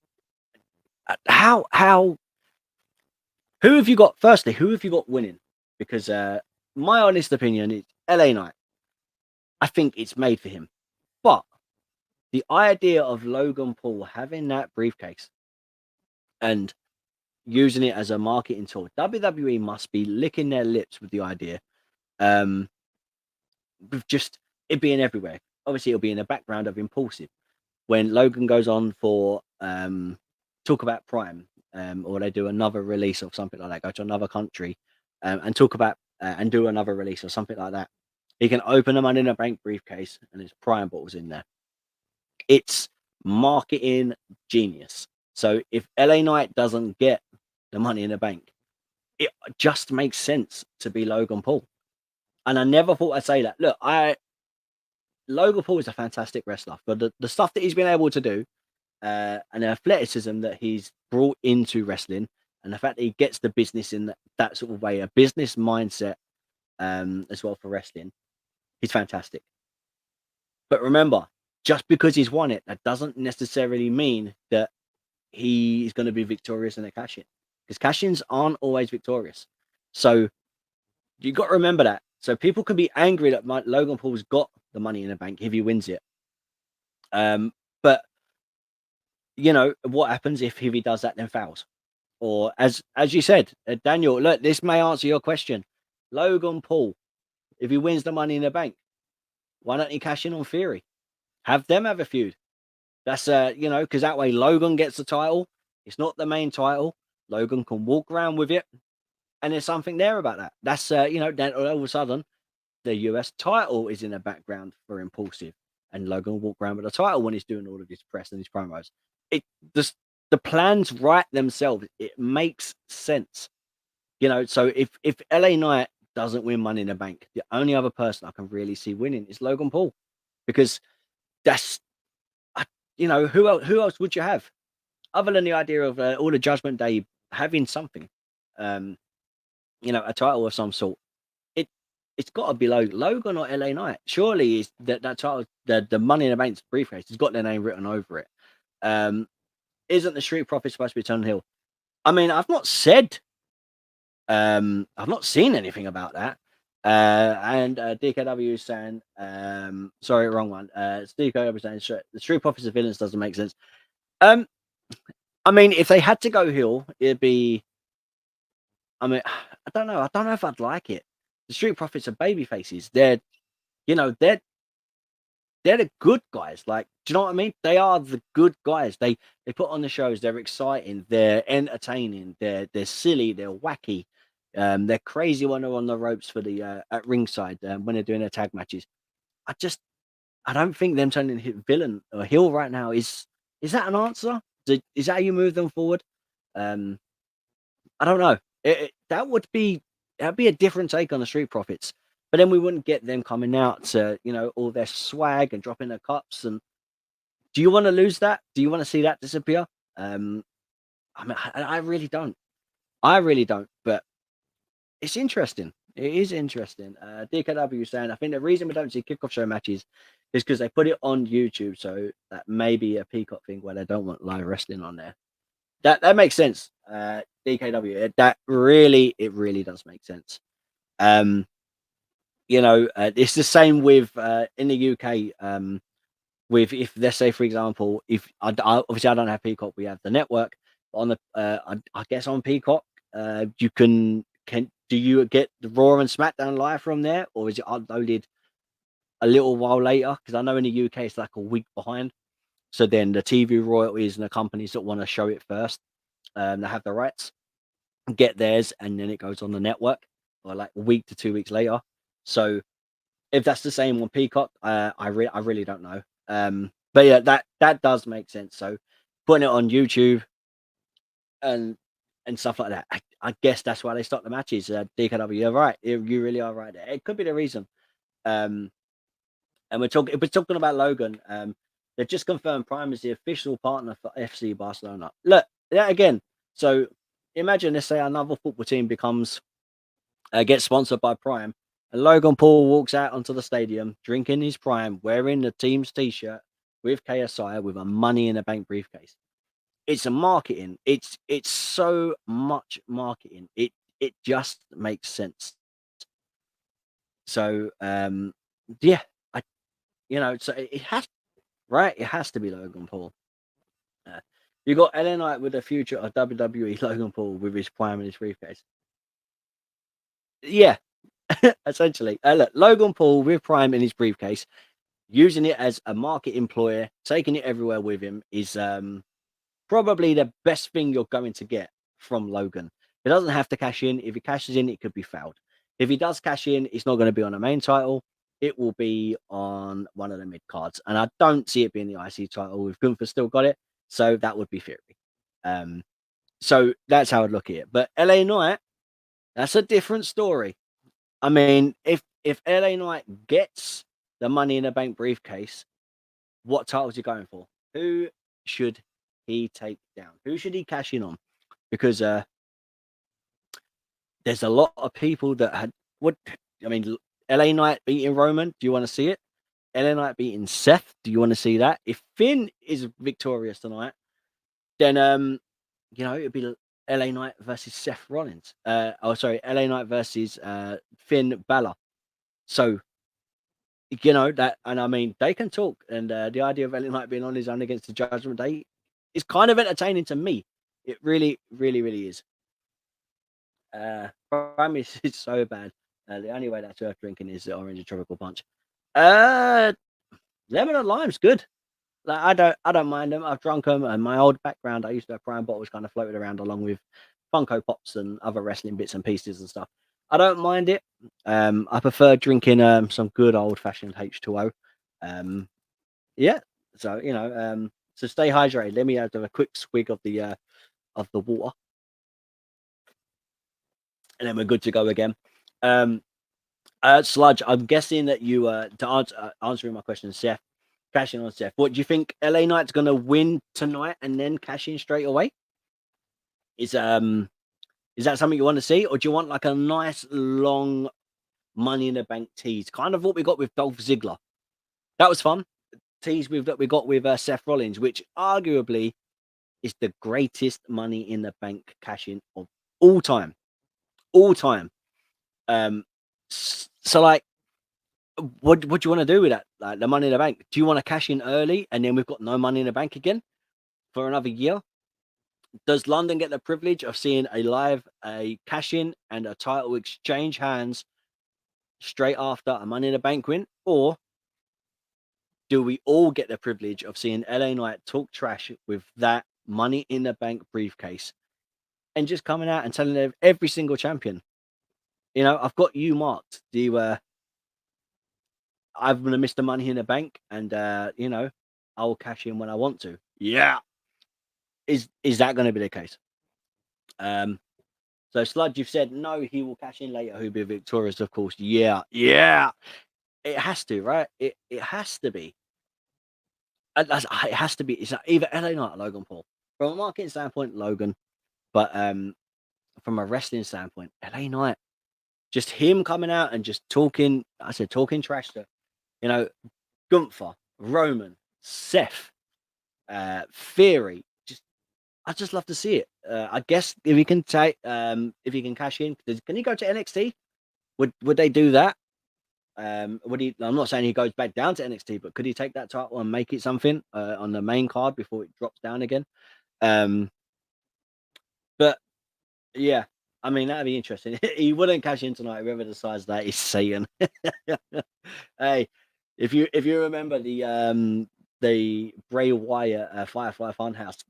who have you got? Firstly, who have you got winning? Because my honest opinion is LA Knight. I think it's made for him. But the idea of Logan Paul having that briefcase and using it as a marketing tool, WWE must be licking their lips with the idea. With just it being everywhere. Obviously, it'll be in the background of Impulsive. When Logan goes on for Talk About Prime, or they do another release of something like that, go to another country and talk about and do another release or something like that. He can open a Money in the Bank briefcase and there's Prime bottles in there. It's marketing genius. So if LA Knight doesn't get the Money in the Bank, it just makes sense to be Logan Paul. And I never thought I'd say that. Look, Logan Paul is a fantastic wrestler, but the stuff that he's been able to do, and the athleticism that he's brought into wrestling, and the fact that he gets the business in that sort of way, a business mindset, as well for wrestling, he's fantastic. But remember, just because he's won it, that doesn't necessarily mean that he's going to be victorious in a cash-in, because cash-ins aren't always victorious. So you got to remember that. So people can be angry that Logan Paul's got the Money in the Bank if he wins it. But you know what happens if he does that, then fouls? Or as you said, Daniel, look, this may answer your question. Logan Paul, if he wins the Money in the Bank, why don't he cash in on Theory? Have them have a feud. That's you know, because that way Logan gets the title. It's not the main title. Logan can walk around with it, and there's something there about that. That's you know, then all of a sudden the US title is in the background for Impulsive, and Logan will walk around with the title when he's doing all of his press and his promos. It just, the plans write themselves. It makes sense, you know. So if LA Knight doesn't win Money in the Bank, the only other person I can really see winning is Logan Paul, because that's, you know, who else would you have other than the idea of all the Judgment Day having something, you know, a title of some sort. It's got to be Logan or LA Knight. Surely is that title, the Money in the Bank briefcase has got their name written over it. Isn't the Street Profits supposed to be Turn Hill? I mean, I've not seen anything about that. And DKW is saying, sorry, wrong one. DKW saying the Street Profits of Villains doesn't make sense. I mean, if they had to go heel, it'd be, I mean, I don't know if I'd like it. The Street Profits are baby faces. They're, you know, they're the good guys. Like, do you know what I mean? They are the good guys. They put on the shows. They're exciting. They're entertaining. They're silly. They're wacky. They're crazy when they're on the ropes for the at ringside when they're doing their tag matches. I don't think them turning villain or heel right now is that an answer? Is that how you move them forward? I don't know. That'd be a different take on the Street Profits. But then we wouldn't get them coming out to, you know, all their swag and dropping their cups. And do you want to lose that? Do you want to see that disappear? I mean, I really don't. But it's interesting. It is interesting. DKW saying, I think the reason we don't see kickoff show matches is because they put it on YouTube. So that may be a Peacock thing where they don't want live wrestling on there. That makes sense. DKW. That really does make sense. You know, it's the same with in the UK. With, if let's say, for example, if obviously I don't have Peacock, we have the network. But on the I guess on Peacock, you can do you get the Raw and SmackDown live from there, or is it uploaded a little while later? Because I know in the UK it's like a week behind. So then the TV royalties and the companies that want to show it first, they have the rights, get theirs, and then it goes on the network, or like a week to 2 weeks later. So if that's the same on Peacock, I really don't know. But yeah, that does make sense. So putting it on YouTube and stuff like that, I guess that's why they stop the matches. DKW, you're right. You really are right there. It could be the reason. And we're talking about Logan. They've just confirmed Prime is the official partner for FC Barcelona. Look, that again. So imagine, let's say another football team gets sponsored by Prime, and Logan Paul walks out onto the stadium drinking his Prime, wearing the team's t-shirt with KSI with a Money in the Bank briefcase. It's a marketing. It's so much marketing. It just makes sense. So yeah, so it has, right? It has to be Logan Paul. You got LA Knight with the future of WWE, Logan Paul with his Prime and his briefcase. Yeah, essentially. Look, Logan Paul with Prime in his briefcase, using it as a market employer, taking it everywhere with him is probably the best thing you're going to get from Logan. It doesn't have to cash in. If he cashes in, it could be fouled. If he does cash in, it's not going to be on a main title. It will be on one of the mid cards. And I don't see it being the IC title. If Gunther still got it, so that would be Theory. So that's how I'd look at it. But LA Knight, that's a different story. I mean, if LA Knight gets the Money in the Bank briefcase, what titles are you going for? Who should he take down? Who should he cash in on? Because there's a lot of people that had LA Knight beating Roman. Do you want to see it? LA Knight beating Seth. Do you want to see that? If Finn is victorious tonight, then it'd be LA Knight versus Seth Rollins. LA Knight versus Finn Balor. So that, and I mean they can talk, and the idea of LA Knight being on his own against the Judgment Day is kind of entertaining to me. It really, really, really is. Prime is so bad. The only way that's worth drinking is the orange and tropical punch. Lemon and lime's good. Like, I don't mind them. I've drunk them, and my old background, I used to have Prime bottles kind of floated around along with Funko Pops and other wrestling bits and pieces and stuff. I don't mind it. I prefer drinking some good old fashioned H2O. Yeah. So so stay hydrated. Let me have a quick swig of the water, and then we're good to go again. Sludge, I'm guessing that you to answering my question, Seth, cashing on Seth. What do you think? LA Knight's gonna win tonight and then cash in straight away? Is that something you want to see, or do you want like a nice long Money in the Bank tease, kind of what we got with Dolph Ziggler? That was fun. Tease that we got with Seth Rollins, which arguably is the greatest Money in the Bank cash in of all time. So like, what do you want to do with that? Like the Money in the Bank? Do you want to cash in early and then we've got no Money in the Bank again for another year? Does London get the privilege of seeing a cash in and a title exchange hands straight after a Money in the Bank win, or do we all get the privilege of seeing LA Knight talk trash with that Money in the Bank briefcase and just coming out and telling every single champion, I've got you marked. I'm gonna miss the Money in the Bank, and I'll cash in when I want to. Yeah, is that going to be the case? So Sludge, you've said no, he will cash in later. Who'll be victorious, of course. Yeah. It has to, right? It has to be. It has to be. It's either LA Knight or Logan Paul. From a marketing standpoint, Logan, but from a wrestling standpoint, LA Knight. Just him coming out and just talking. I said talking trash to, Gunther, Roman, Seth, Theory. I just love to see it. I guess if he can if he can cash in, can he go to NXT? Would they do that? Would he? I'm not saying he goes back down to NXT, but could he take that title and make it something on the main card before it drops down again? But yeah, I mean that'd be interesting. He wouldn't cash in tonight. Whoever decides that is Satan. Hey, if you remember the Bray Wyatt Firefly Funhouse,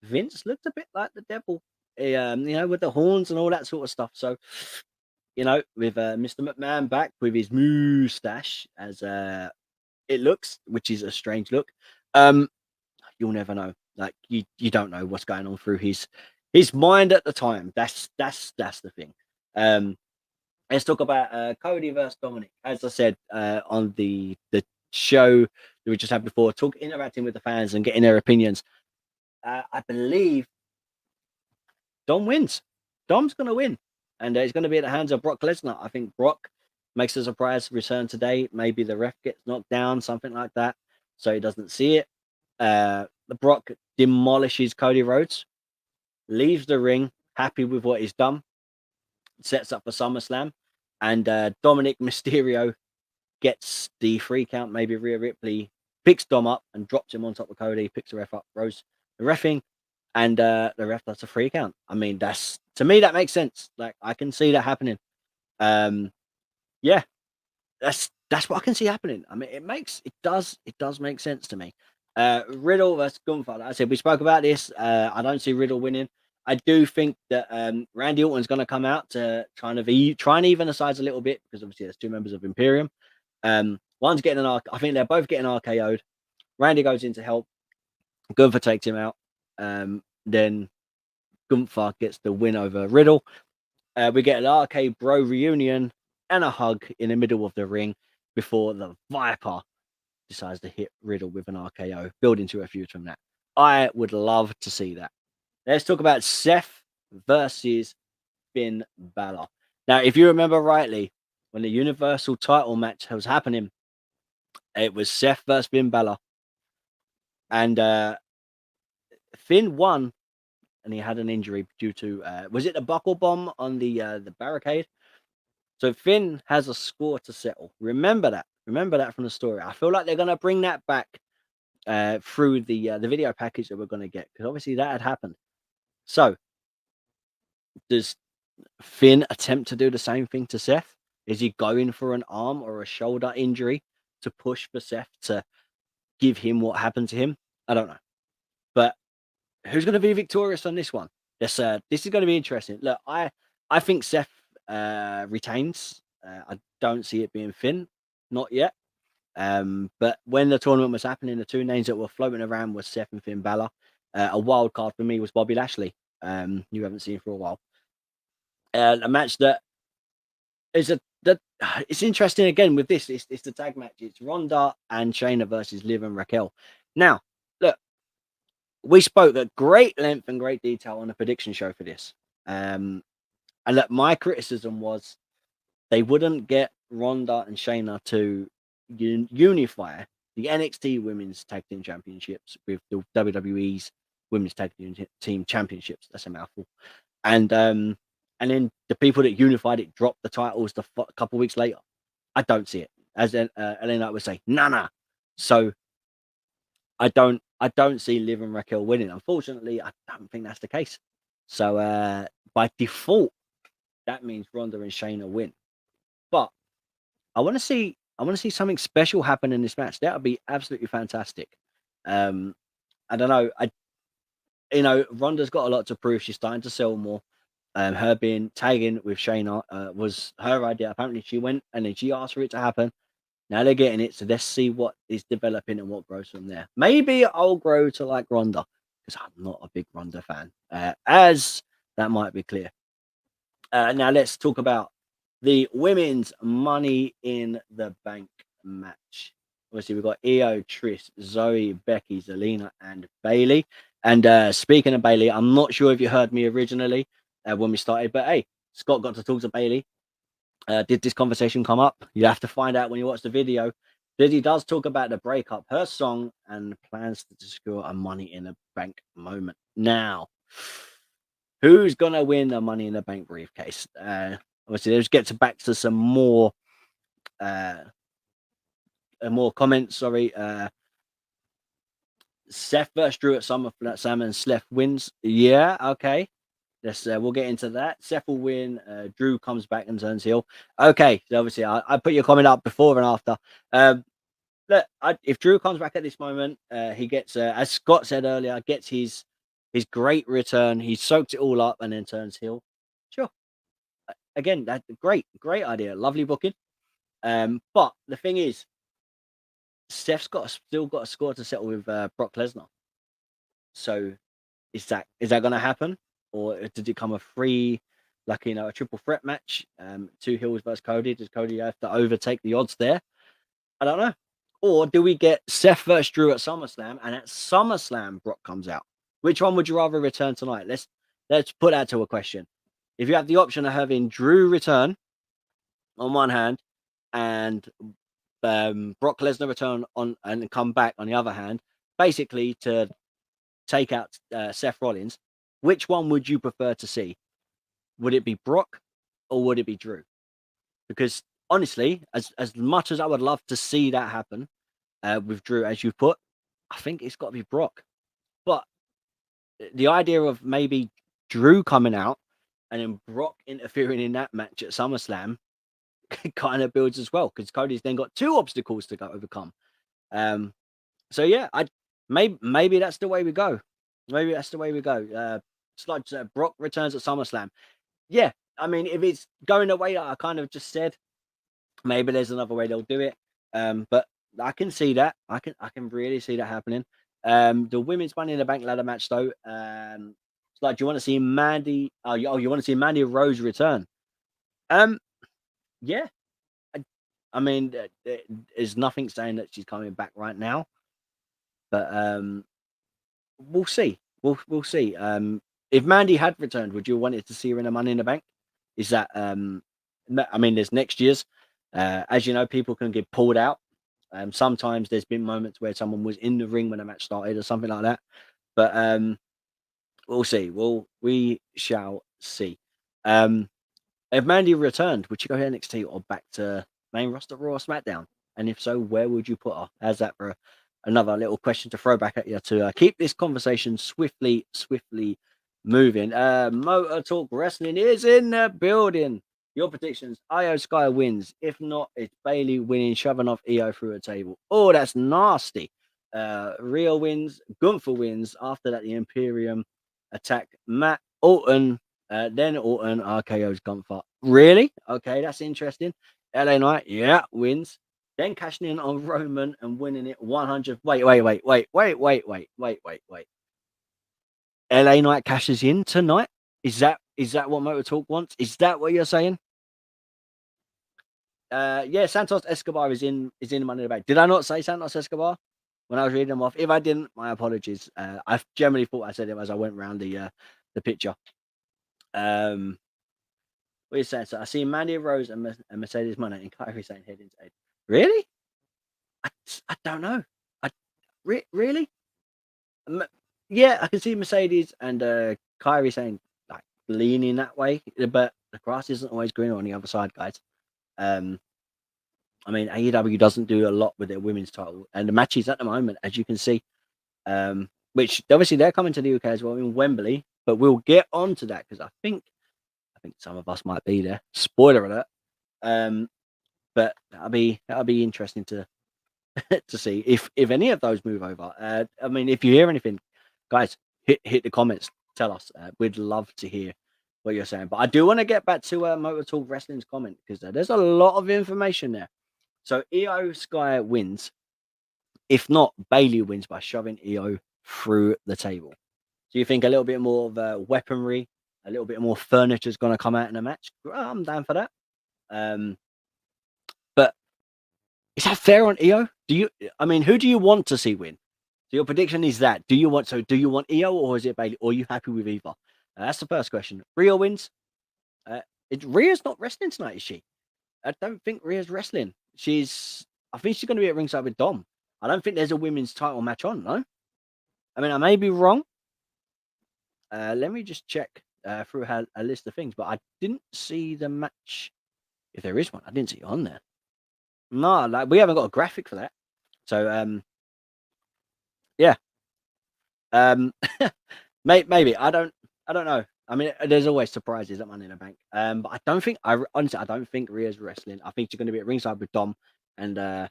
Vince looked a bit like the devil, with the horns and all that sort of stuff. So, with Mr. McMahon back with his moustache, as it looks, which is a strange look. You'll never know. Like you don't know what's going on through his mind at the time. That's the thing. Let's talk about Cody versus Dominic. As I said on the show that we just had before, interacting with the fans and getting their opinions. I believe Dom wins. Dom's going to win. And it's going to be at the hands of Brock Lesnar. I think Brock makes a surprise return today. Maybe the ref gets knocked down, something like that, so he doesn't see it. The Brock demolishes Cody Rhodes, leaves the ring, happy with what he's done, sets up for SummerSlam, and Dominic Mysterio gets the 3 count. Maybe Rhea Ripley picks Dom up and drops him on top of Cody, picks the ref up, throws the reffing, and the ref does a 3 count. I mean, to me that makes sense. Like I can see that happening. Yeah, that's what I can see happening. I mean, it does make sense to me. Riddle versus Gunther. Like I said, we spoke about this. I don't see Riddle winning. I do think that Randy Orton's going to come out to try and even the sides a little bit, because obviously there's 2 members of Imperium. One's getting I think they're both getting RKO'd. Randy goes in to help. Gunther takes him out. Then Gunther gets the win over Riddle. We get an RK Bro reunion and a hug in the middle of the ring. before the Viper decides to hit Riddle with an RKO, building to a feud from that. I would love to see that. Let's talk about Seth versus Finn Balor. Now, if you remember rightly, when the Universal title match was happening, it was Seth versus Finn Balor. And Finn won, and he had an injury due to, was it the buckle bomb on the barricade? So Finn has a score to settle. Remember that. Remember that from the story. I feel like they're going to bring that back through the video package that we're going to get, because obviously that had happened. So does Finn attempt to do the same thing to Seth? Is he going for an arm or a shoulder injury to push for Seth to give him what happened to him? I don't know. But who's going to be victorious on this one? This is going to be interesting. Look, I think Seth retains. I don't see it being Finn, not yet. But when the tournament was happening, the two names that were floating around was Seth and Finn Balor. A wild card for me was Bobby Lashley. You haven't seen for a while. A match that is it's interesting again with this. It's the tag match. It's Ronda and Shayna versus Liv and Raquel. Now, look, we spoke at great length and great detail on the prediction show for this. And look, my criticism was they wouldn't get Ronda and Shayna to unify the NXT Women's Tag Team Championships with the WWE's Women's Tag Team Championships. That's a mouthful. And then the people that unified it dropped the titles a couple of weeks later. I don't see it. As Elena would say, nah. So I don't see Liv and Raquel winning. Unfortunately, I don't think that's the case. So by default, that means Ronda and Shayna win. But I want to see something special happen in this match. That would be absolutely fantastic. I don't know. Ronda's got a lot to prove. She's starting to sell more. Her being tagging with Shayna was her idea. Apparently, she went and then she asked for it to happen. Now they're getting it, so let's see what is developing and what grows from there. Maybe I'll grow to like Ronda, because I'm not a big Ronda fan, as that might be clear. Now let's talk about the women's Money in the Bank match. Obviously, we've got Iyo, Trish, Zoey, Becky, Zelina, and Bayley. And speaking of Bayley, I'm not sure if you heard me originally when we started, but hey, Scott got to talk to Bayley. Did this conversation come up? You have to find out when you watch the video. Diddy does talk about the breakup, her song, and plans to secure a Money in the Bank moment. Now, who's gonna win the Money in the Bank briefcase? Obviously, let's get back to some more comments. Sorry. Seth versus Drew at SummerSlam and Seth wins. Yeah, okay. We'll get into that. Seth will win. Drew comes back and turns heel. Okay, so obviously I put your comment up before and after. Look, if Drew comes back at this moment, he gets, as Scott said earlier, gets his great return. He soaks it all up and then turns heel. Sure. Again, that's great idea. Lovely booking. But the thing is, Steph's still got a score to settle with Brock Lesnar. So is that going to happen? Or did it come a free, like, a triple threat match? Two heels versus Cody. Does Cody have to overtake the odds there? I don't know. Or do we get Seth versus Drew at SummerSlam, and at SummerSlam Brock comes out? Which one would you rather return tonight? Let's put that to a question. If you have the option of having Drew return on one hand and Brock Lesnar return on and come back on the other hand, basically to take out Seth Rollins, which one would you prefer to see? Would it be Brock or would it be Drew? Because honestly, as much as I would love to see that happen with Drew, as you've put, I think it's got to be Brock. But the idea of maybe Drew coming out and then Brock interfering in that match at SummerSlam kind of builds as well, because Cody's then got two obstacles to overcome. So yeah, maybe that's the way we go. Maybe that's the way we go. It's like Brock returns at SummerSlam. Yeah, I mean, if it's going the way that I kind of just said, maybe there's another way they'll do it. But I can see that. I can really see that happening. The women's Money in the Bank ladder match, though. It's like, do you want to see Mandy? You want to see Mandy Rose return? Yeah. I mean, there's nothing saying that she's coming back right now, but we'll see. We'll see. If Mandy had returned, would you want it to see her in a Money in the Bank? Is that I mean, there's next year's. As you know, people can get pulled out. Sometimes there's been moments where someone was in the ring when a match started or something like that. But we'll see. We shall see. If Mandy returned, would you go to NXT or back to main roster Raw or SmackDown? And if so, where would you put her? How's that for another little question to throw back at you to keep this conversation swiftly moving? Motor Talk Wrestling is in the building. Your predictions: Iyo Sky wins. If not, it's Bayley winning, shoving off Iyo through a table. Oh, that's nasty. Rio wins. Gunther wins. After that, the Imperium attack Matt Orton. Then Orton RKO's Gunther. Really? Okay, that's interesting. LA Knight, yeah, wins. Then cashing in on Roman and winning it 100. Wait. LA Knight cashes in tonight. Is that what Motor Talk wants? Is that what you're saying? Yeah, Santos Escobar is in Money in the Bank. Did I not say Santos Escobar when I was reading them off? If I didn't, my apologies. I generally thought I said it as I went around the picture. What are you saying? So I see Mandy Rose and Mercedes Moné and Kyrie saying head into head. Really? I don't know. Really? Yeah, I can see Mercedes and Kyrie saying like leaning that way, but the grass isn't always greener on the other side, guys. I mean, AEW doesn't do a lot with their women's title, and the matches at the moment, as you can see, which obviously they're coming to the UK as well in Wembley, but we'll get on to that because I think some of us might be there. Spoiler alert. But that'll be interesting to to see if any of those move over. I mean, if you hear anything, guys, hit the comments. Tell us. We'd love to hear what you're saying. But I do want to get back to Motor Talk Wrestling's comment because there's a lot of information there. So Iyo Sky wins. If not, Bayley wins by shoving Iyo through the table. Do you think a little bit more of weaponry, a little bit more furniture is going to come out in a match? I'm down for that. But is that fair on Iyo? I mean, who do you want to see win? So your prediction is that. Do you want Iyo or is it Bayley? Or are you happy with either? That's the first question. Rhea wins. Rhea's not wrestling tonight, is she? I don't think Rhea's wrestling. I think she's going to be at ringside with Dom. I don't think there's a women's title match on, no? I mean, I may be wrong. Let me just check through a list of things, but I didn't see the match. If there is one, I didn't see it on there. No, like we haven't got a graphic for that. So yeah. Maybe I don't know. I mean, there's always surprises at Money in the Bank. But I don't think honestly I don't think Rhea's wrestling. I think she's going to be at ringside with Dom, and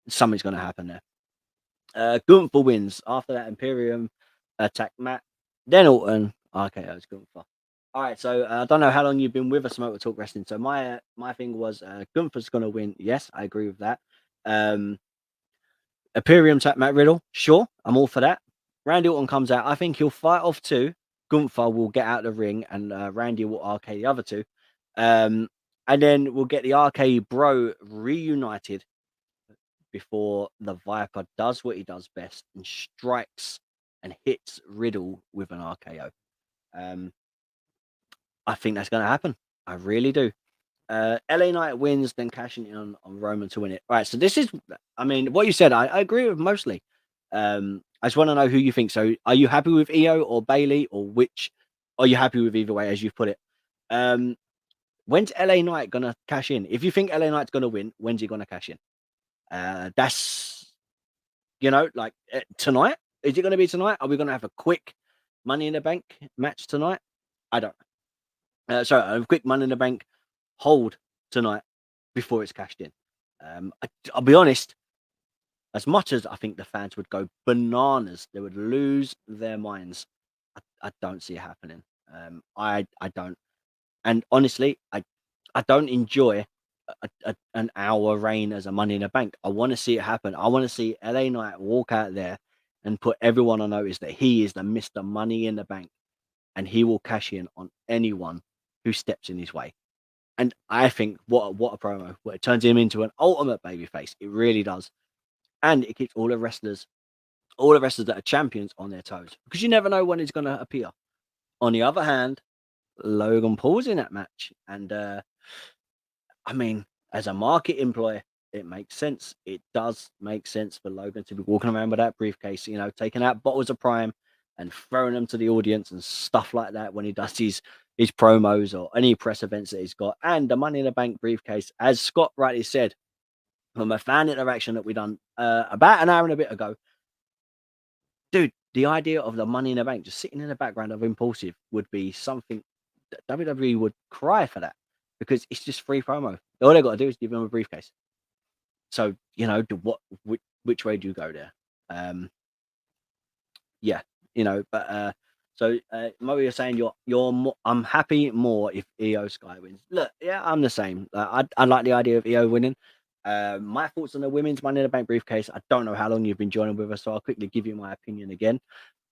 something's going to happen there. Gunther wins after that. Imperium attack Matt, then Orton. Okay, that was Gunther. All right, so I don't know how long you've been with us, Motor Talk Wrestling. So my thing was Gunther's going to win. Yes, I agree with that. Imperium attack Matt Riddle. Sure, I'm all for that. Randy Orton comes out. I think he'll fight off two. Gunther will get out of the ring, and Randy will RK the other two. And then we'll get the RK Bro reunited before the Viper does what he does best and strikes and hits Riddle with an RKO. I think that's going to happen. I really do. LA Knight wins, then cashing in on Roman to win it. All right, so this is, I mean, what you said, I agree with mostly. I just want to know who you think. So are you happy with Iyo or Bayley, or which? Are you happy with either way, as you've put it? When's LA Knight going to cash in? If you think LA Knight's going to win, when's he going to cash in? That's, like tonight. Is it going to be tonight? Are we going to have a quick Money in the Bank match tonight? I don't know. Sorry, a quick Money in the Bank hold tonight before it's cashed in. I'll be honest, as much as I think the fans would go bananas, they would lose their minds. I don't see it happening. I don't. And honestly, I don't enjoy an hour reign as a Money in the Bank. I want to see it happen. I want to see LA Knight walk out there and put everyone on notice that he is the Mr. Money in the Bank, and he will cash in on anyone who steps in his way. And I think what a promo. It turns him into an ultimate babyface. It really does. And it keeps all the wrestlers that are champions on their toes, because you never know when he's going to appear. On the other hand, Logan Paul's in that match. And I mean, as a market employer, it makes sense. It does make sense for Logan to be walking around with that briefcase, you know, taking out bottles of Prime and throwing them to the audience and stuff like that when he does his promos or any press events that he's got. And the Money in the Bank briefcase, as Scott rightly said, from a fan interaction that we done about an hour and a bit ago, dude, the idea of the Money in the Bank just sitting in the background of Impulsive would be something that WWE would cry for, that, because it's just free promo. All they got to do is give him a briefcase. So, you know, which way do you go there? Yeah, you know, but so Mo, you're saying you're more, I'm happy more if Iyo Sky wins. Look, yeah, I'm the same. I like the idea of Iyo winning. My thoughts on the women's Money in the Bank briefcase. I don't know how long you've been joining with us, so I'll quickly give you my opinion again.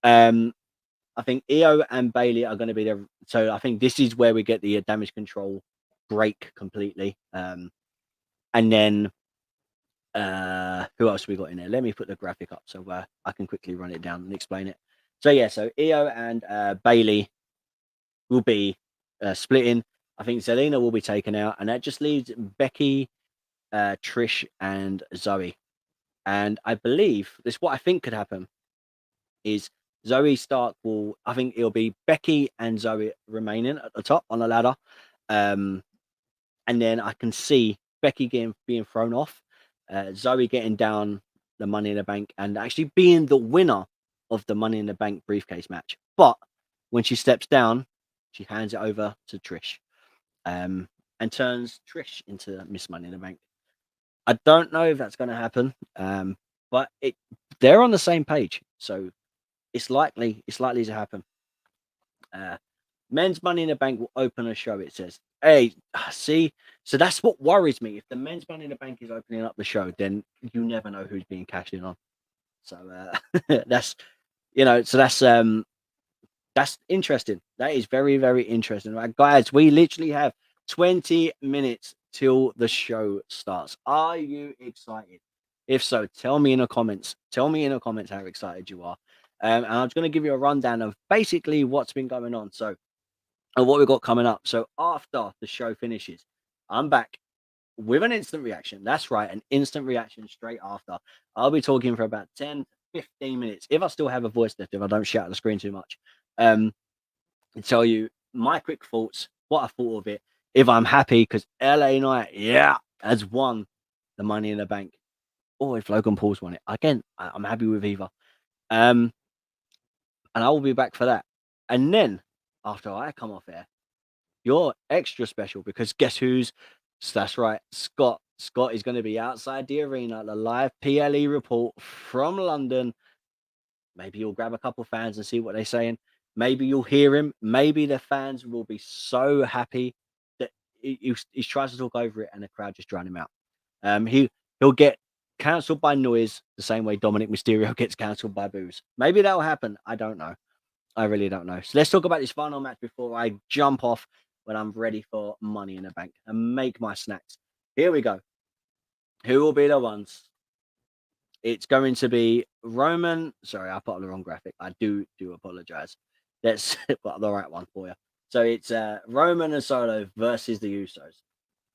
I think Iyo and Bayley are going to be there. So I think this is where we get the damage control break completely. And then who else we got in there? Let me put the graphic up so I can quickly run it down and explain it. So yeah, so Iyo and Bayley will be splitting. I think Zelina will be taken out, and that just leaves Becky, Trish, and Zoey. And I believe this, what I think could happen is Zoey Stark will, I think it'll be Becky and Zoey remaining at the top on the ladder. And then I can see Becky being thrown off, Zoey getting down the Money in the Bank and actually being the winner of the Money in the Bank briefcase match. But when she steps down, she hands it over to Trish, and turns Trish into Miss Money in the Bank. I don't know if that's going to happen, but they're on the same page, so it's likely to happen. Men's Money in the Bank will open a show, it says. Hey, see, so that's what worries me. If the Men's Money in the Bank is opening up the show, then you never know who's being cashed in on. So that's, you know, so that's interesting. That is very, very interesting. Right, guys, we literally have 20 minutes till the show starts. Are you excited? If so, tell me in the comments. Tell me in the comments how excited you are. And I'm just going to give you a rundown of basically what's been going on. So, and what we've got coming up. So after the show finishes, I'm back with an instant reaction. That's right, an instant reaction straight after. I'll be talking for about 10 to 15 minutes, if I still have a voice left, if I don't shout at the screen too much. And tell you my quick thoughts, what I thought of it, if I'm happy because LA Knight, yeah, has won the Money in the Bank, or if Logan Paul's won it. Again, I'm happy with either. And I will be back for that. And then after I come off air, you're extra special, because guess who's? That's right, Scott. Scott is going to be outside the arena, the live PLE report from London. Maybe you'll grab a couple fans and see what they're saying. Maybe you'll hear him. Maybe the fans will be so happy that he tries to talk over it and the crowd just drown him out. He'll get cancelled by noise the same way Dominic Mysterio gets cancelled by boos. Maybe that'll happen. I don't know. I really don't know. So let's talk about this final match before I jump off when I'm ready for Money in the Bank and make my snacks. Here we go. Who will be the ones? It's going to be Roman. Sorry, I put on the wrong graphic. I do apologize. Let's put the right one for you. So it's Roman and Solo versus the Usos.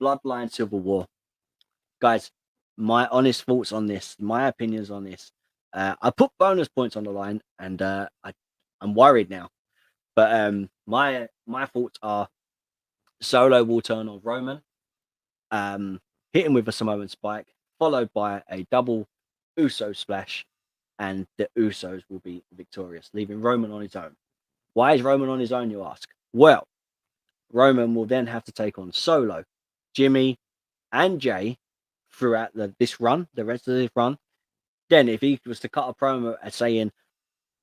Bloodline Civil War. Guys, my honest thoughts on this, my opinions on this. I put bonus points on the line, and I'm worried now. But my thoughts are Solo will turn on Roman, hit him with a Samoan spike, followed by a double Uso splash, and the Usos will be victorious, leaving Roman on his own. Why is Roman on his own, you ask? Well, Roman will then have to take on Solo, Jimmy, and Jay throughout the rest of this run. Then if he was to cut a promo saying,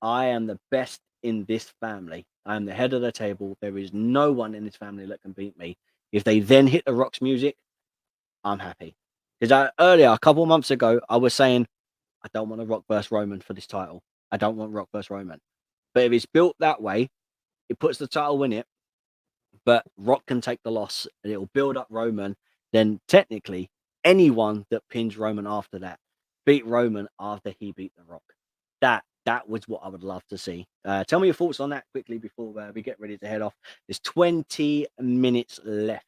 I am the best in this family, I am the head of the table, there is no one in this family that can beat me. If they then hit the Rock's music, I'm happy. Because earlier, a couple of months ago, I was saying, I don't want a Rock versus Roman for this title. I don't want Rock versus Roman. But if it's built that way, it puts the title in it. but Rock can take the loss and it'll build up Roman. Then technically, anyone that pins Roman after that beat Roman after he beat The Rock. That was what I would love to see. Tell me your thoughts on that quickly before we get ready to head off. There's 20 minutes left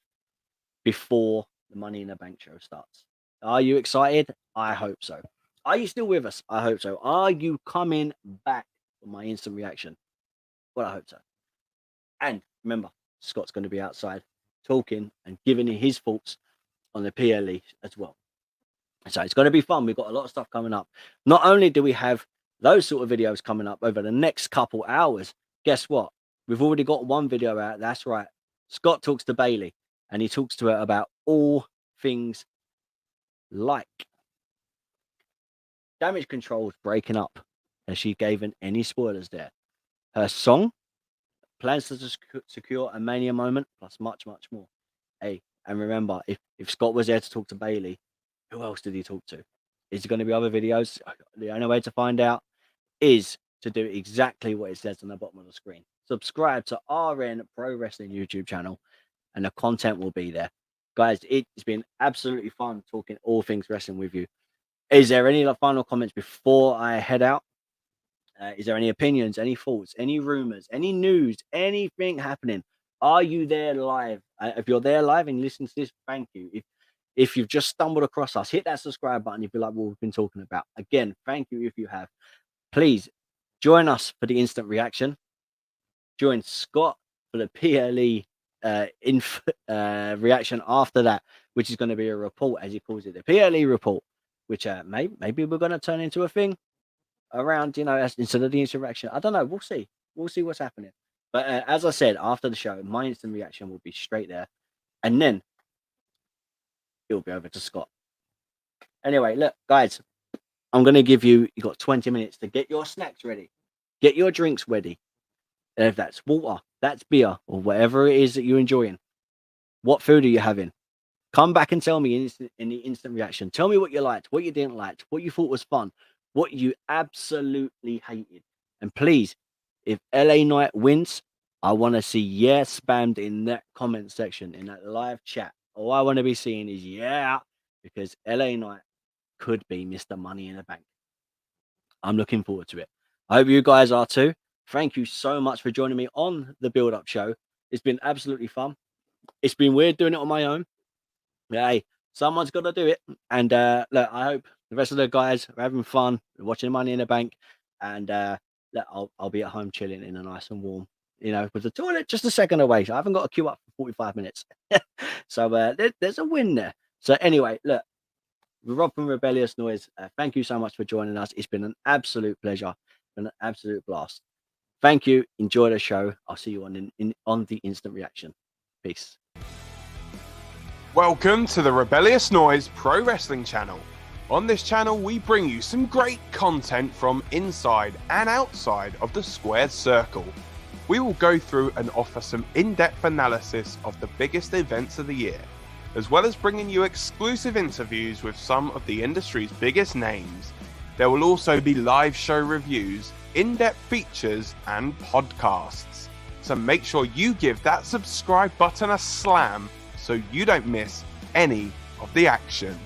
before the Money in the Bank show starts. Are you excited? I hope so. Are you still with us? I hope so. Are you coming back for my instant reaction? Well, I hope so. And remember, Scott's going to be outside talking and giving his thoughts on the PLE as well. So it's going to be fun. We've got a lot of stuff coming up. Not only do we have those sort of videos coming up over the next couple hours, guess what? We've already got one video out. That's right. Scott talks to Bayley and he talks to her about all things like Damage Control's breaking up. Has she given any spoilers there? Her song, plans to secure a Mania moment, plus much, much more. Hey, and remember, if Scott was there to talk to Bayley, who else did he talk to? Is there going to be other videos? The only way to find out is to do exactly what it says on the bottom of the screen. Subscribe to RN Pro Wrestling YouTube channel and the content will be there. Guys, it's been absolutely fun talking all things wrestling with you. Is there any final comments before I head out? Is there any opinions, any thoughts, any rumors, any news, anything happening? Are you there live? If you're there live and listen to this, thank you. If you've just stumbled across us, hit that subscribe button if you like what we've been talking about. Again, thank you if you have. Please join us for the instant reaction. Join Scott for the PLE reaction after that, which is going to be a report, as he calls it, the PLE report, which maybe we're going to turn into a thing around, instead of the instant reaction. I don't know. We'll see. We'll see what's happening. But as I said, after the show, my instant reaction will be straight there. And then it'll be over to Scott. Anyway, look, guys, I'm going to give you got 20 minutes to get your snacks ready. Get your drinks ready. And if that's water, that's beer, or whatever it is that you're enjoying. What food are you having? Come back and tell me in the instant reaction. Tell me what you liked, what you didn't like, what you thought was fun, what you absolutely hated. And please, if LA Knight wins, I want to see yeah spammed in that comment section, in that live chat. All I want to be seeing is yeah, because LA Knight could be Mr. Money in the Bank. I'm looking forward to it. I hope you guys are too. Thank you so much for joining me on the build-up show. It's been absolutely fun. It's been weird doing it on my own. Hey, someone's got to do it. And look, I hope the rest of the guys are having fun, watching Money in the Bank. And I'll be at home chilling in a nice and warm, with the toilet just a second away. So I haven't got to queue up for 45 minutes. So there's a win there. So anyway, look, Rob from Rebellious Noise, thank you so much for joining us. It's been an absolute pleasure, been an absolute blast. Thank you. Enjoy the show. I'll see you on the instant reaction. Peace. Welcome to the Rebellious Noise Pro Wrestling channel. On this channel, we bring you some great content from inside and outside of the squared circle. We will go through and offer some in-depth analysis of the biggest events of the year, as well as bringing you exclusive interviews with some of the industry's biggest names. There will also be live show reviews, in-depth features, and podcasts. So make sure you give that subscribe button a slam so you don't miss any of the action.